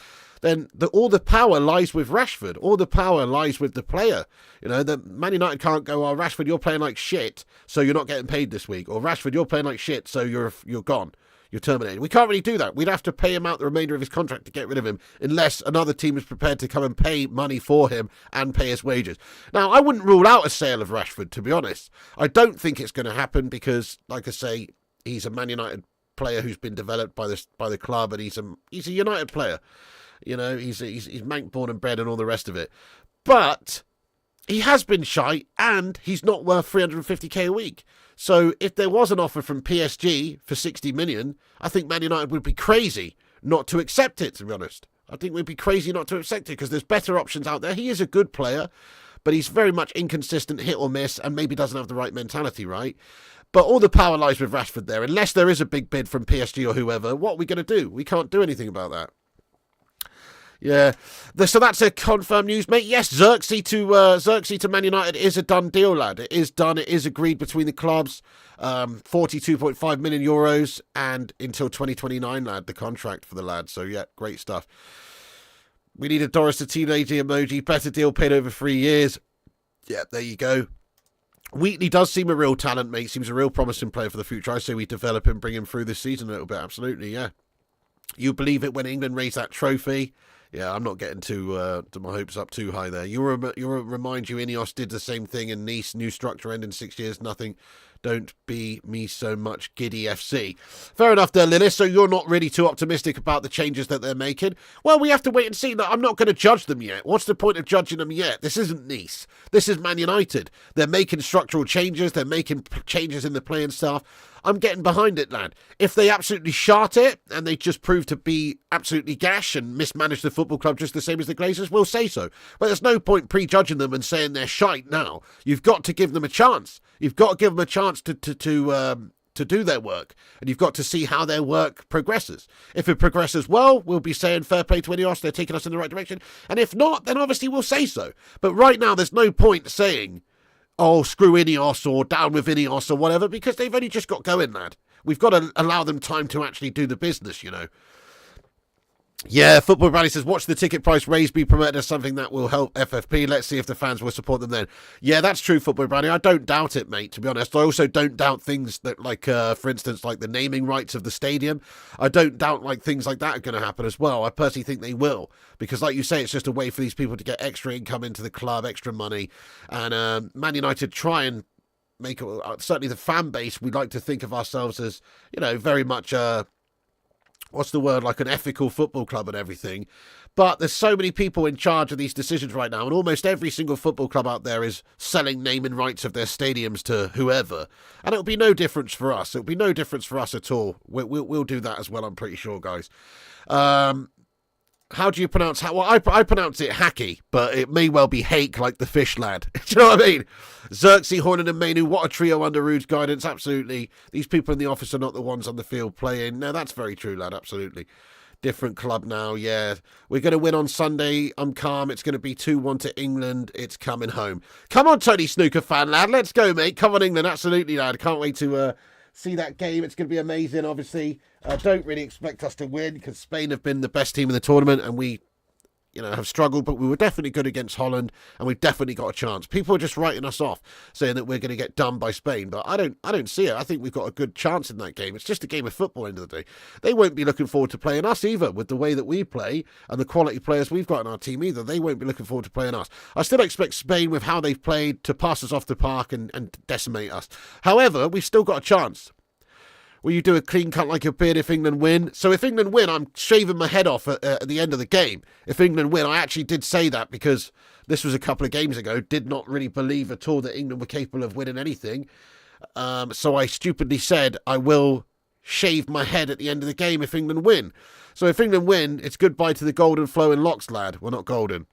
then all the power lies with Rashford. All the power lies with the player. The Man United can't go, oh, Rashford, you're playing like shit, so you're not getting paid this week. Or Rashford, you're playing like shit, so you're gone. You're terminated. We can't really do that. We'd have to pay him out the remainder of his contract to get rid of him, unless another team is prepared to come and pay money for him and pay his wages. Now, I wouldn't rule out a sale of Rashford, to be honest. I don't think it's going to happen because, like I say, he's a Man United player who's been developed by the club, and he's a United player. He's Manc born and bred and all the rest of it. But he has been shite, and he's not worth 350k a week. So if there was an offer from PSG for 60 million, I think Man United would be crazy not to accept it, to be honest. I think we'd be crazy not to accept it because there's better options out there. He is a good player, but he's very much inconsistent, hit or miss, and maybe doesn't have the right mentality, right? But all the power lies with Rashford there. Unless there is a big bid from PSG or whoever, what are we going to do? We can't do anything about that. Yeah, so that's a confirmed news, mate. Yes, Zirkzee to Man United is a done deal, lad. It is done. It is agreed between the clubs. 42.5 million euros and until 2029, lad, the contract for the lad. So, yeah, great stuff. We need a Doris the Tea Lady emoji. Better deal paid over 3 years. Yeah, there you go. Wheatley does seem a real talent, mate. Seems a real promising player for the future. I say we develop him, bring him through this season a little bit. Absolutely, yeah. You believe it when England raised that trophy. Yeah, I'm not getting to my hopes up too high there. You'll remind you, Inos did the same thing in Nice. New structure end in 6 years, nothing. Don't be me so much, giddy FC. Fair enough there, Lilith. So you're not really too optimistic about the changes that they're making? Well, we have to wait and see. I'm not going to judge them yet. What's the point of judging them yet? This isn't Nice. This is Man United. They're making structural changes. They're making changes in the playing staff. I'm getting behind it, lad. If they absolutely shart it and they just prove to be absolutely gash and mismanage the football club just the same as the Glazers, we'll say so. But there's no point prejudging them and saying they're shite now. You've got to give them a chance. You've got to give them a chance to do their work, and you've got to see how their work progresses. If it progresses well, we'll be saying fair play to Ineos, they're taking us in the right direction. And if not, then obviously we'll say so. But right now, there's no point saying, oh, screw Ineos or down with Ineos or whatever, because they've only just got going, lad. We've got to allow them time to actually do the business, Yeah, Football Brady says, watch the ticket price raise be promoted as something that will help FFP. Let's see if the fans will support them then. Yeah, that's true, Football Brady. I don't doubt it, mate, to be honest. I also don't doubt things that, like, for instance, like the naming rights of the stadium. I don't doubt, like, things like that are going to happen as well. I personally think they will. Because, like you say, it's just a way for these people to get extra income into the club, extra money. And Man United try and make it, certainly the fan base, we like to think of ourselves as, very much what's the word, like an ethical football club and everything. But there's so many people in charge of these decisions right now, and almost every single football club out there is selling naming rights of their stadiums to whoever. And it'll be no difference for us. It'll be no difference for us at all. We'll do that as well, I'm pretty sure, guys. How do you pronounce... Well, I pronounce it Hake, but it may well be Hake, like the fish lad. Do you know what I mean? Zirkzee, Hornan and Mainu, what a trio under Ruud's guidance, absolutely. These people in the office are not the ones on the field playing. No, that's very true, lad, absolutely. Different club now, yeah. We're going to win on Sunday. I'm calm. It's going to be 2-1 to England. It's coming home. Come on, Tony Snooker fan, lad. Let's go, mate. Come on, England. Absolutely, lad. Can't wait to see that game. It's going to be amazing, obviously. I don't really expect us to win because Spain have been the best team in the tournament and we, have struggled, but we were definitely good against Holland and we've definitely got a chance. People are just writing us off, saying that we're going to get done by Spain, but I don't see it. I think we've got a good chance in that game. It's just a game of football at the end of the day. They won't be looking forward to playing us either with the way that we play and the quality players we've got in our team either. They won't be looking forward to playing us. I still expect Spain, with how they've played, to pass us off the park and decimate us. However, we've still got a chance. Will you do a clean cut like your beard if England win? So if England win, I'm shaving my head off at the end of the game. If England win, I actually did say that because this was a couple of games ago. Did not really believe at all that England were capable of winning anything. So I stupidly said I will shave my head at the end of the game if England win. So if England win, it's goodbye to the golden flowing locks, lad. Well, not golden.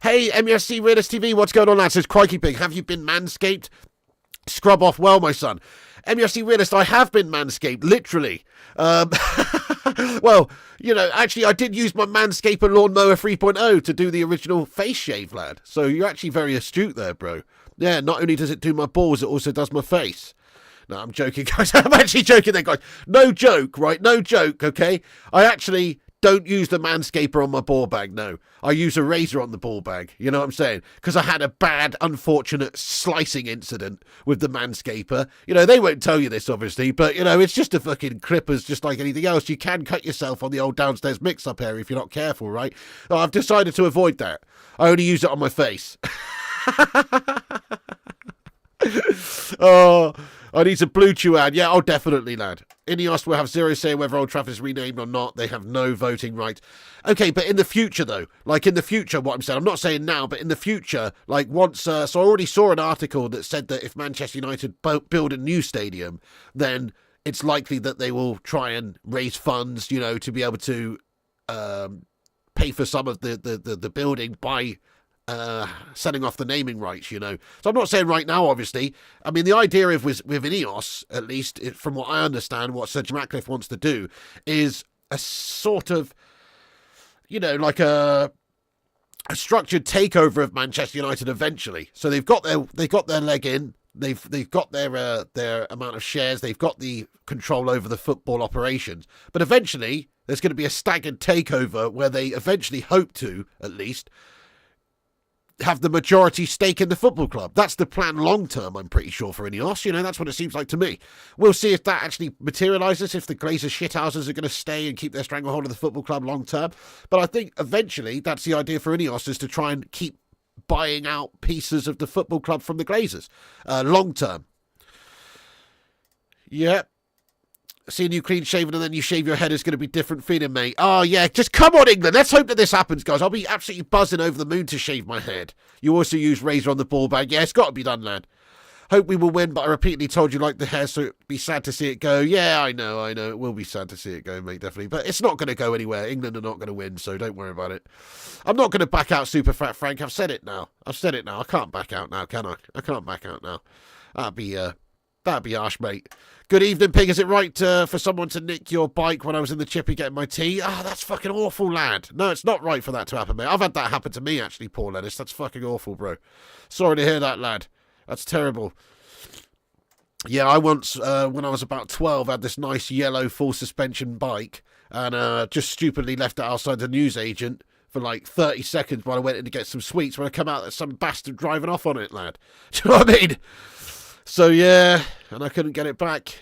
Hey, MUSC Realist TV, what's going on, lad? Says Crikey Pig, have you been manscaped? Scrub off well, my son. MUSC Realist, I have been manscaped, literally. Well, you know, actually, I did use my Manscaper Lawnmower 3.0 to do the original face shave, lad. So you're actually very astute there, bro. Yeah, not only does it do my balls, it also does my face. No, I'm joking, guys. I'm actually joking there, guys. No joke, right? No joke, okay? I actually don't use the Manscaper on my ball bag, no. I use a razor on the ball bag, you know what I'm saying? Because I had a bad, unfortunate slicing incident with the Manscaper. You know, they won't tell you this, obviously, but, you know, it's just a fucking clippers just like anything else. You can cut yourself on the old downstairs mix-up area if you're not careful, right? Oh, I've decided to avoid that. I only use it on my face. Oh, I need some blue chew ad. Yeah, oh, definitely, lad. Ineos will have zero say whether Old Trafford is renamed or not. They have no voting right. Okay, but in the future, though, like in the future, what I'm saying, I'm not saying now, but in the future, like once, so I already saw an article that said that if Manchester United build a new stadium, then it's likely that they will try and raise funds, you know, to be able to pay for some of the building by selling off the naming rights, you know. So I'm not saying right now, obviously. I mean, the idea of with Ineos, at least from what I understand, what Sir Jim Ratcliffe wants to do is a sort of, you know, like a structured takeover of Manchester United eventually. So they've got their leg in. They've got their amount of shares. They've got the control over the football operations. But eventually, there's going to be a staggered takeover where they eventually hope to, at least, have the majority stake in the football club. That's the plan long term, I'm pretty sure, for Ineos. You know, that's what it seems like to me. We'll see if that actually materialises, if the Glazers shithouses are going to stay and keep their stranglehold of the football club long term. But I think eventually that's the idea for Ineos, is to try and keep buying out pieces of the football club from the Glazers long term. Yeah. Seeing you clean shaven and then you shave your head is going to be different feeling, mate. Oh, yeah, just come on, England. Let's hope that this happens, guys. I'll be absolutely buzzing over the moon to shave my head. You also use razor on the ball bag. Yeah, it's got to be done, lad. Hope we will win, but I repeatedly told you like the hair, so it'd be sad to see it go. Yeah, I know. It will be sad to see it go, mate, definitely. But it's not going to go anywhere. England are not going to win, so don't worry about it. I'm not going to back out, Super Fat Frank. I've said it now. I can't back out now, can I? I can't back out now. That'd be harsh, mate. Good evening, Pig. Is it right for someone to nick your bike when I was in the chippy getting my tea? Ah, that's fucking awful, lad. No, it's not right for that to happen, mate. I've had that happen to me, actually, Paul Lennis. That's fucking awful, bro. Sorry to hear that, lad. That's terrible. Yeah, I once, when I was about 12, had this nice yellow full suspension bike and just stupidly left it outside the newsagent for like 30 seconds while I went in to get some sweets. When I come out, there's some bastard driving off on it, lad. Do you know what I mean? So, yeah, and I couldn't get it back.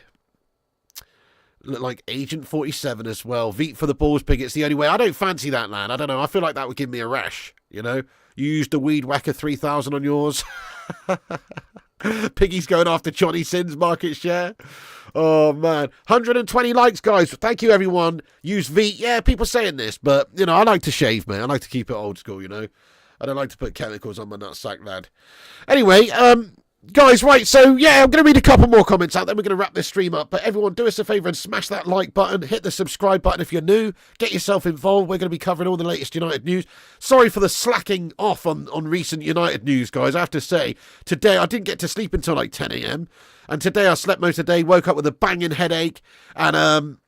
Look like Agent 47 as well. Veet for the balls, Pig. It's the only way. I don't fancy that, lad. I don't know. I feel like that would give me a rash, you know? You used the Weed Whacker 3000 on yours. Piggy's going after Johnny Sins market share. Oh, man. 120 likes, guys. Thank you, everyone. Use Veet. Yeah, people saying this, but, you know, I like to shave, man. I like to keep it old school, you know? I don't like to put chemicals on my nutsack, lad. Anyway, guys, right, so yeah, I'm going to read a couple more comments out, then we're going to wrap this stream up. But everyone, do us a favour and smash that like button, hit the subscribe button if you're new, get yourself involved. We're going to be covering all the latest United news. Sorry for the slacking off on recent United news, guys. I have to say, today I didn't get to sleep until like 10 a.m. And today I slept most of the day, woke up with a banging headache, and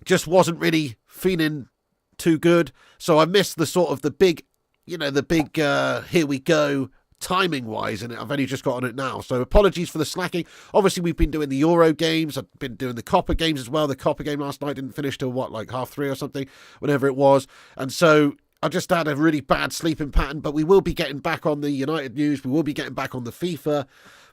just wasn't really feeling too good. So I missed the sort of the big here we go timing wise, and I've only just got on it now, so apologies for the slacking. Obviously we've been doing the Euro games, I've been doing the Copper games as well. The Copper game last night didn't finish till what, like 3:30 or something, whenever it was, and so I just had a really bad sleeping pattern. But we will be getting back on the United news, we will be getting back on the FIFA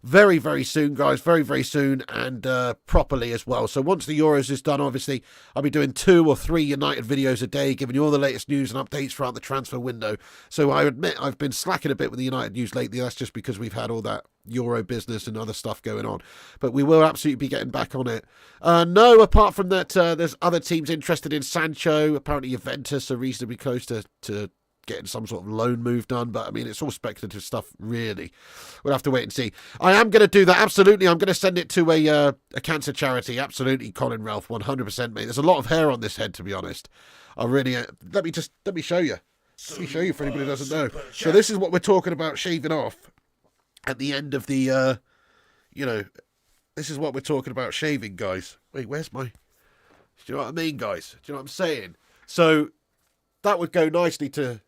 very, very soon, guys. Very, very soon, and properly as well. So once the Euros is done, obviously, I'll be doing 2 or 3 United videos a day, giving you all the latest news and updates throughout the transfer window. So I admit I've been slacking a bit with the United news lately. That's just because we've had all that Euro business and other stuff going on. But we will absolutely be getting back on it. No, apart from that, there's other teams interested in Sancho. Apparently Juventus are reasonably close to getting some sort of loan move done, but I mean, it's all speculative stuff, really. We'll have to wait and see. I am going to do that, absolutely. I'm going to send it to a cancer charity, absolutely, Colin Ralph, 100%, mate. There's a lot of hair on this head, to be honest. I really, let me show you. Let me show you for anybody who doesn't know. So this is what we're talking about shaving off at the end of the, this is what we're talking about shaving, guys. Wait, where's my, do you know what I mean, guys? Do you know what I'm saying? So that would go nicely to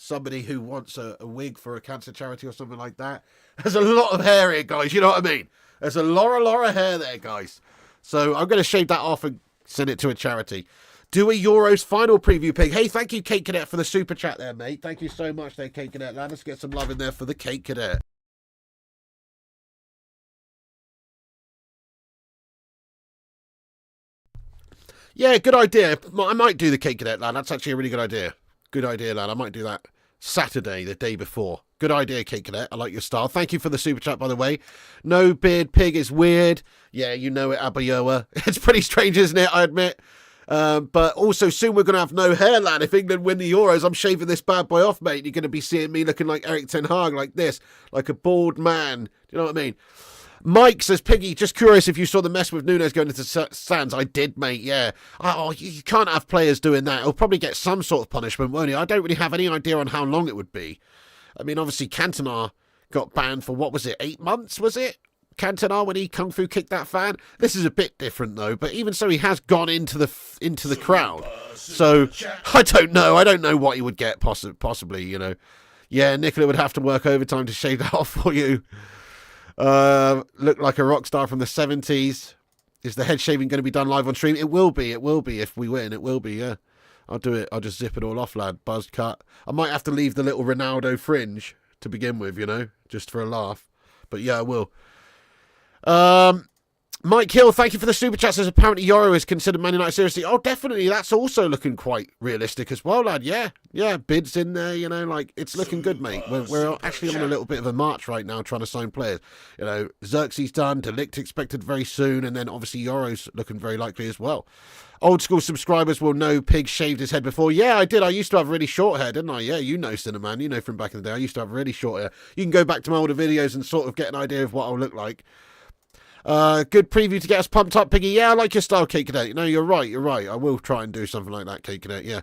somebody who wants a wig for a cancer charity or something like that. There's a lot of hair here, guys. You know what I mean? There's a lot of hair there, guys. So I'm going to shave that off and send it to a charity. Do a Euros final preview, Pig. Hey, thank you, Cake Cadet, for the super chat there, mate. Thank you so much there, Cake Cadet. Now, let's get some love in there for the Cake Cadet. Yeah, good idea. I might do the Cake Cadet, lad. That's actually a really good idea. Good idea, lad. I might do that Saturday, the day before. Good idea, Cake Cadet. I like your style. Thank you for the super chat, by the way. No beard pig is weird. Yeah, you know it, Abayoa. It's pretty strange, isn't it? I admit. But also, soon we're going to have no hair, lad. If England win the Euros, I'm shaving this bad boy off, mate. You're going to be seeing me looking like Erik ten Hag, like this. Like a bald man. Do you know what I mean? Mike says, Piggy, just curious if you saw the mess with Nunes going into stands. I did, mate, yeah. Oh, you can't have players doing that. He'll probably get some sort of punishment, won't he? I don't really have any idea on how long it would be. I mean, obviously, Cantona got banned for, what was it, 8 months, was it? Cantona, when he kung fu kicked that fan? This is a bit different, though. But even so, he has gone into the crowd. So, I don't know. I don't know what he would get, possibly, you know. Yeah, Nicola would have to work overtime to shave that off for you. Look like a rock star from the 70s. Is the head shaving going to be done live on stream? It will be if we win. It will be, yeah. I'll do it. I'll just zip it all off, lad. Buzz cut. I might have to leave the little Ronaldo fringe to begin with, you know, just for a laugh. But yeah, I will. Mike Hill, thank you for the super chat. Says apparently Euro is considered Man United seriously. Oh, definitely. That's also looking quite realistic as well, lad. Yeah. Bids in there, you know, like it's looking good, mate. We're actually on a little bit of a march right now trying to sign players. You know, Zirkzee's done, Ligt expected very soon, and then obviously Euro's looking very likely as well. Old school subscribers will know Pig shaved his head before. Yeah, I did. I used to have really short hair, didn't I? Yeah, you know, Cinnamon. You know from back in the day. I used to have really short hair. You can go back to my older videos and sort of get an idea of what I'll look like. Good preview to get us pumped up, Piggy. Yeah, I like your style, Cake Cadet. No, you're right. I will try and do something like that, Cake Cadet. Yeah.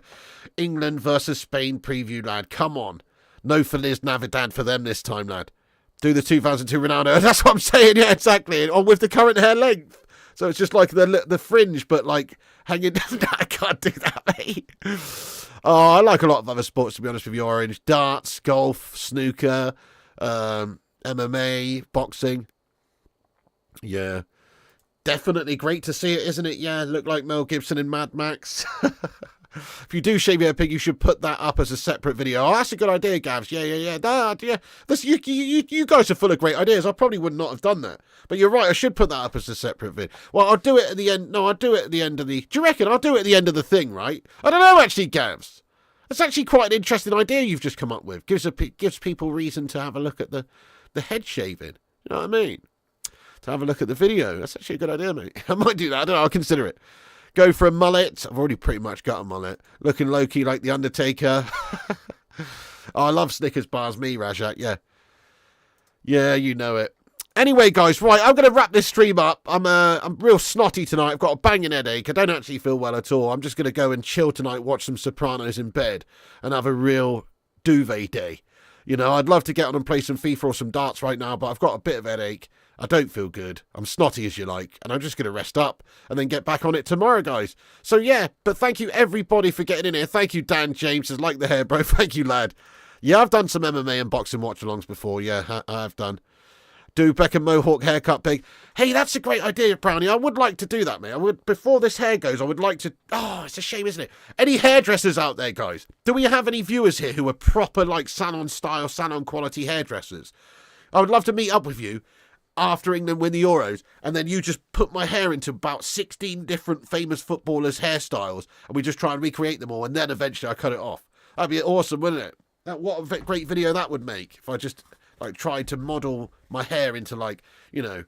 England versus Spain preview, lad. Come on. No Feliz Navidad for them this time, lad. Do the 2002 Ronaldo. That's what I'm saying. Yeah, exactly. Or with the current hair length. So it's just like the fringe, but like hanging down. I can't do that, mate. Oh, I like a lot of other sports, to be honest with you. Orange. Darts, golf, snooker, MMA, boxing. Yeah, definitely great to see it, isn't it? Yeah, look like Mel Gibson in Mad Max. If you do shave your pig, you should put that up as a separate video. Oh, that's a good idea, Gavs. Yeah. This, you guys are full of great ideas. I probably would not have done that. But you're right, I should put that up as a separate video. Well, I'll do it at the end. No, I'll do it at the end of the... Do you reckon? I'll do it at the end of the thing, right? I don't know, actually, Gavs. That's actually quite an interesting idea you've just come up with. Gives people reason to have a look at the head shaving. You know what I mean? To have a look at the video. That's actually a good idea, mate. I might do that. I don't know. I'll consider it. Go for a mullet. I've already pretty much got a mullet. Looking low-key like The Undertaker. Oh, I love Snickers bars, me, Rajat. Yeah. Yeah, you know it. Anyway, guys, right, I'm going to wrap this stream up. I'm real snotty tonight. I've got a banging headache. I don't actually feel well at all. I'm just going to go and chill tonight, watch some Sopranos in bed, and have a real duvet day. You know, I'd love to get on and play some FIFA or some darts right now, but I've got a bit of headache. I don't feel good. I'm snotty, as you like, and I'm just going to rest up and then get back on it tomorrow, guys. So, yeah, but thank you, everybody, for getting in here. Thank you, Dan James. Says, like the hair, bro. Thank you, lad. Yeah, I've done some MMA and boxing watch-alongs before. Yeah, I've done. Do Beckham Mohawk haircut, Big. Hey, that's a great idea, Brownie. I would like to do that, mate. I would, before this hair goes, I would like to... Oh, it's a shame, isn't it? Any hairdressers out there, guys? Do we have any viewers here who are proper, like, salon-style, salon-quality hairdressers? I would love to meet up with you. after England win the Euros, and then you just put my hair into about 16 different famous footballers' hairstyles, and we just try and recreate them all, and then eventually I cut it off. That'd be awesome, wouldn't it? What a great video that would make if I just like tried to model my hair into, like, you know,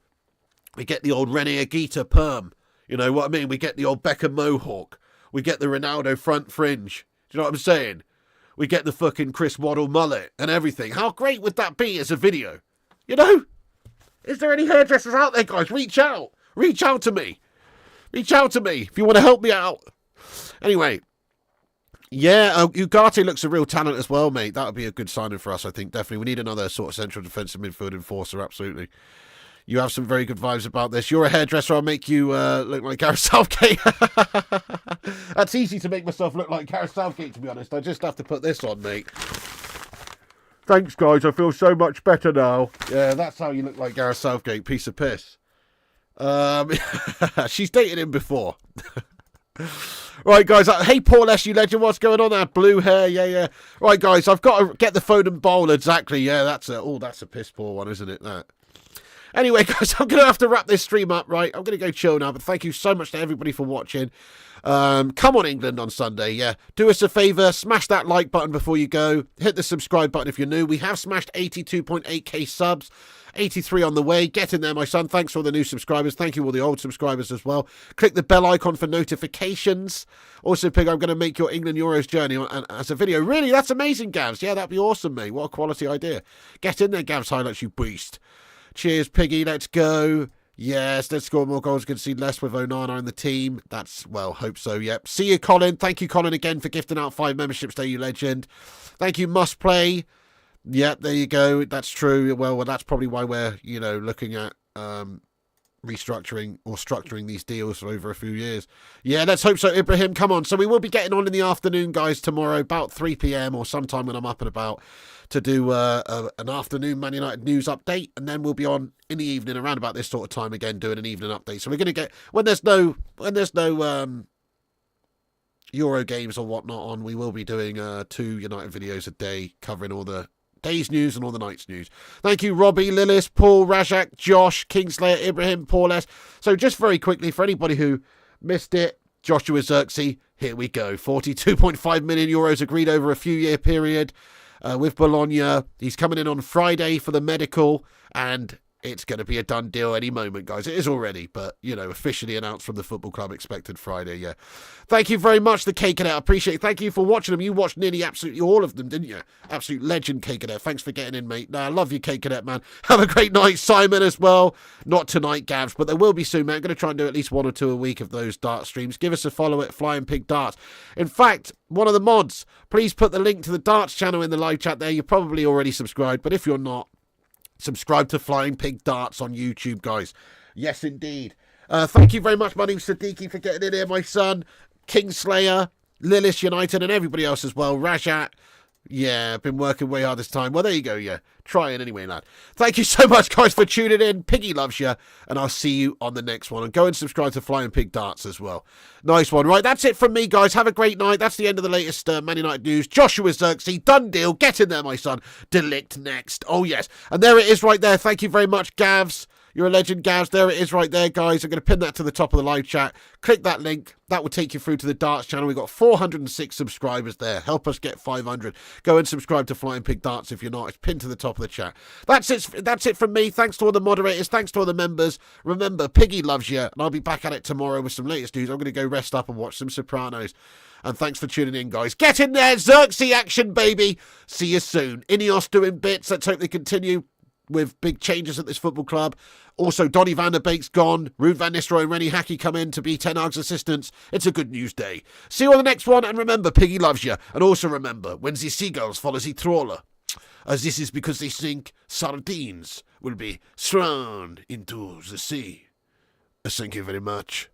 we get the old Rene perm. You know what I mean? We get the old Beckham mohawk. We get the Ronaldo front fringe. Do you know what I'm saying? We get the fucking Chris Waddle mullet and everything. How great would that be as a video? You know? Is there any hairdressers out there, guys? Reach out. Reach out to me. Reach out to me if you want to help me out. Anyway. Yeah, Ugarte looks a real talent as well, mate. That would be a good signing for us, I think. Definitely. We need another sort of central defensive midfield enforcer, absolutely. You have some very good vibes about this. You're a hairdresser. I'll make you look like Gareth Southgate. That's easy to make myself look like Gareth Southgate, to be honest. I just have to put this on, mate. Thanks, guys. I feel so much better now. Yeah, that's how you look like Gareth Southgate. Piece of piss. She's dated him before. Right, guys. Hey, Paul S., you legend. What's going on there? Blue hair. Yeah. Right, guys. I've got to get the phone and bowl. Exactly. Yeah, that's a piss poor one, isn't it? That. Anyway, guys, I'm going to have to wrap this stream up, right? I'm going to go chill now, but thank you so much to everybody for watching. Come on, England, on Sunday, yeah. Do us a favour, smash that like button before you go. Hit the subscribe button if you're new. We have smashed 82.8k subs. 83 on the way. Get in there, my son. Thanks for all the new subscribers. Thank you all the old subscribers as well. Click the bell icon for notifications. Also, Pig, I'm going to make your England Euros journey as a video. Really? That's amazing, Gavs. Yeah, that'd be awesome, mate. What a quality idea. Get in there, Gavs Highlights, you beast. Cheers, Piggy. Let's go. Yes, let's score more goals. Good to see less with Onana in the team. That's, well, hope so, yep. See you, Colin. Thank you, Colin, again for gifting out 5 memberships there, you legend. Thank you, Must Play. Yep, there you go. That's true. Well, that's probably why we're, you know, looking at restructuring or structuring these deals for over a few years. Yeah, let's hope so, Ibrahim. Come on. So we will be getting on in the afternoon, guys, tomorrow, about 3 p.m. or sometime when I'm up and about, to do an afternoon Man United news update, and then we'll be on in the evening around about this sort of time again doing an evening update. So we're going to get, when there's no Euro games or whatnot on, we will be doing 2 United videos a day covering all the day's news and all the night's news. Thank you, Robbie, Lillis, Paul, Rajak, Josh, Kingslayer, Ibrahim, Paul S. So just very quickly, for anybody who missed it, Joshua Zirkzee, here we go. 42.5 million euros agreed over a few-year period with Bologna. He's coming in on Friday for the medical, and it's going to be a done deal any moment, guys. It is already, but, you know, officially announced from the football club, expected Friday, yeah. Thank you very much, the Cake Cadet. I appreciate it. Thank you for watching them. You watched nearly absolutely all of them, didn't you? Absolute legend, Cake Cadet. Thanks for getting in, mate. I love you, Cake Cadet, man. Have a great night, Simon, as well. Not tonight, Gavs, but there will be soon, man. I'm going to try and do at least 1 or 2 a week of those dart streams. Give us a follow at Flying Pig Darts. In fact, one of the mods, please put the link to the darts channel in the live chat there. You're probably already subscribed, but if you're not, subscribe to Flying Pig Darts on YouTube, guys. Yes, indeed. Thank you very much, my name's Siddiqui, for getting in here, my son. Kingslayer, Lillis United, and everybody else as well. Rajat. Yeah, been working way hard this time. Well, there you go, yeah. Trying anyway, lad. Thank you so much, guys, for tuning in. Piggy loves you, and I'll see you on the next one. And go and subscribe to Flying Pig Darts as well. Nice one. Right, that's it from me, guys. Have a great night. That's the end of the latest Man United news. Joshua Zirkzee, done deal. Get in there, my son. Ligt next. Oh, yes. And there it is right there. Thank you very much, Gavs. You're a legend, Gavs. There it is right there, guys. I'm going to pin that to the top of the live chat. Click that link. That will take you through to the Darts channel. We've got 406 subscribers there. Help us get 500. Go and subscribe to Flying Pig Darts if you're not. It's pinned to the top of the chat. That's it from me. Thanks to all the moderators. Thanks to all the members. Remember, Piggy loves you, and I'll be back at it tomorrow with some latest news. I'm going to go rest up and watch some Sopranos. And thanks for tuning in, guys. Get in there. Zirkzee action, baby. See you soon. Ineos doing bits. Let's hope they continue with big changes at this football club. Also, Donny van der Beek's gone. Ruud van Nistelrooy and Rene Hake come in to be Ten Hag's assistants. It's a good news day. See you on the next one, and remember, Piggy loves you. And also remember, when the seagulls follow the trawler, as this is because they think sardines will be thrown into the sea. Thank you very much.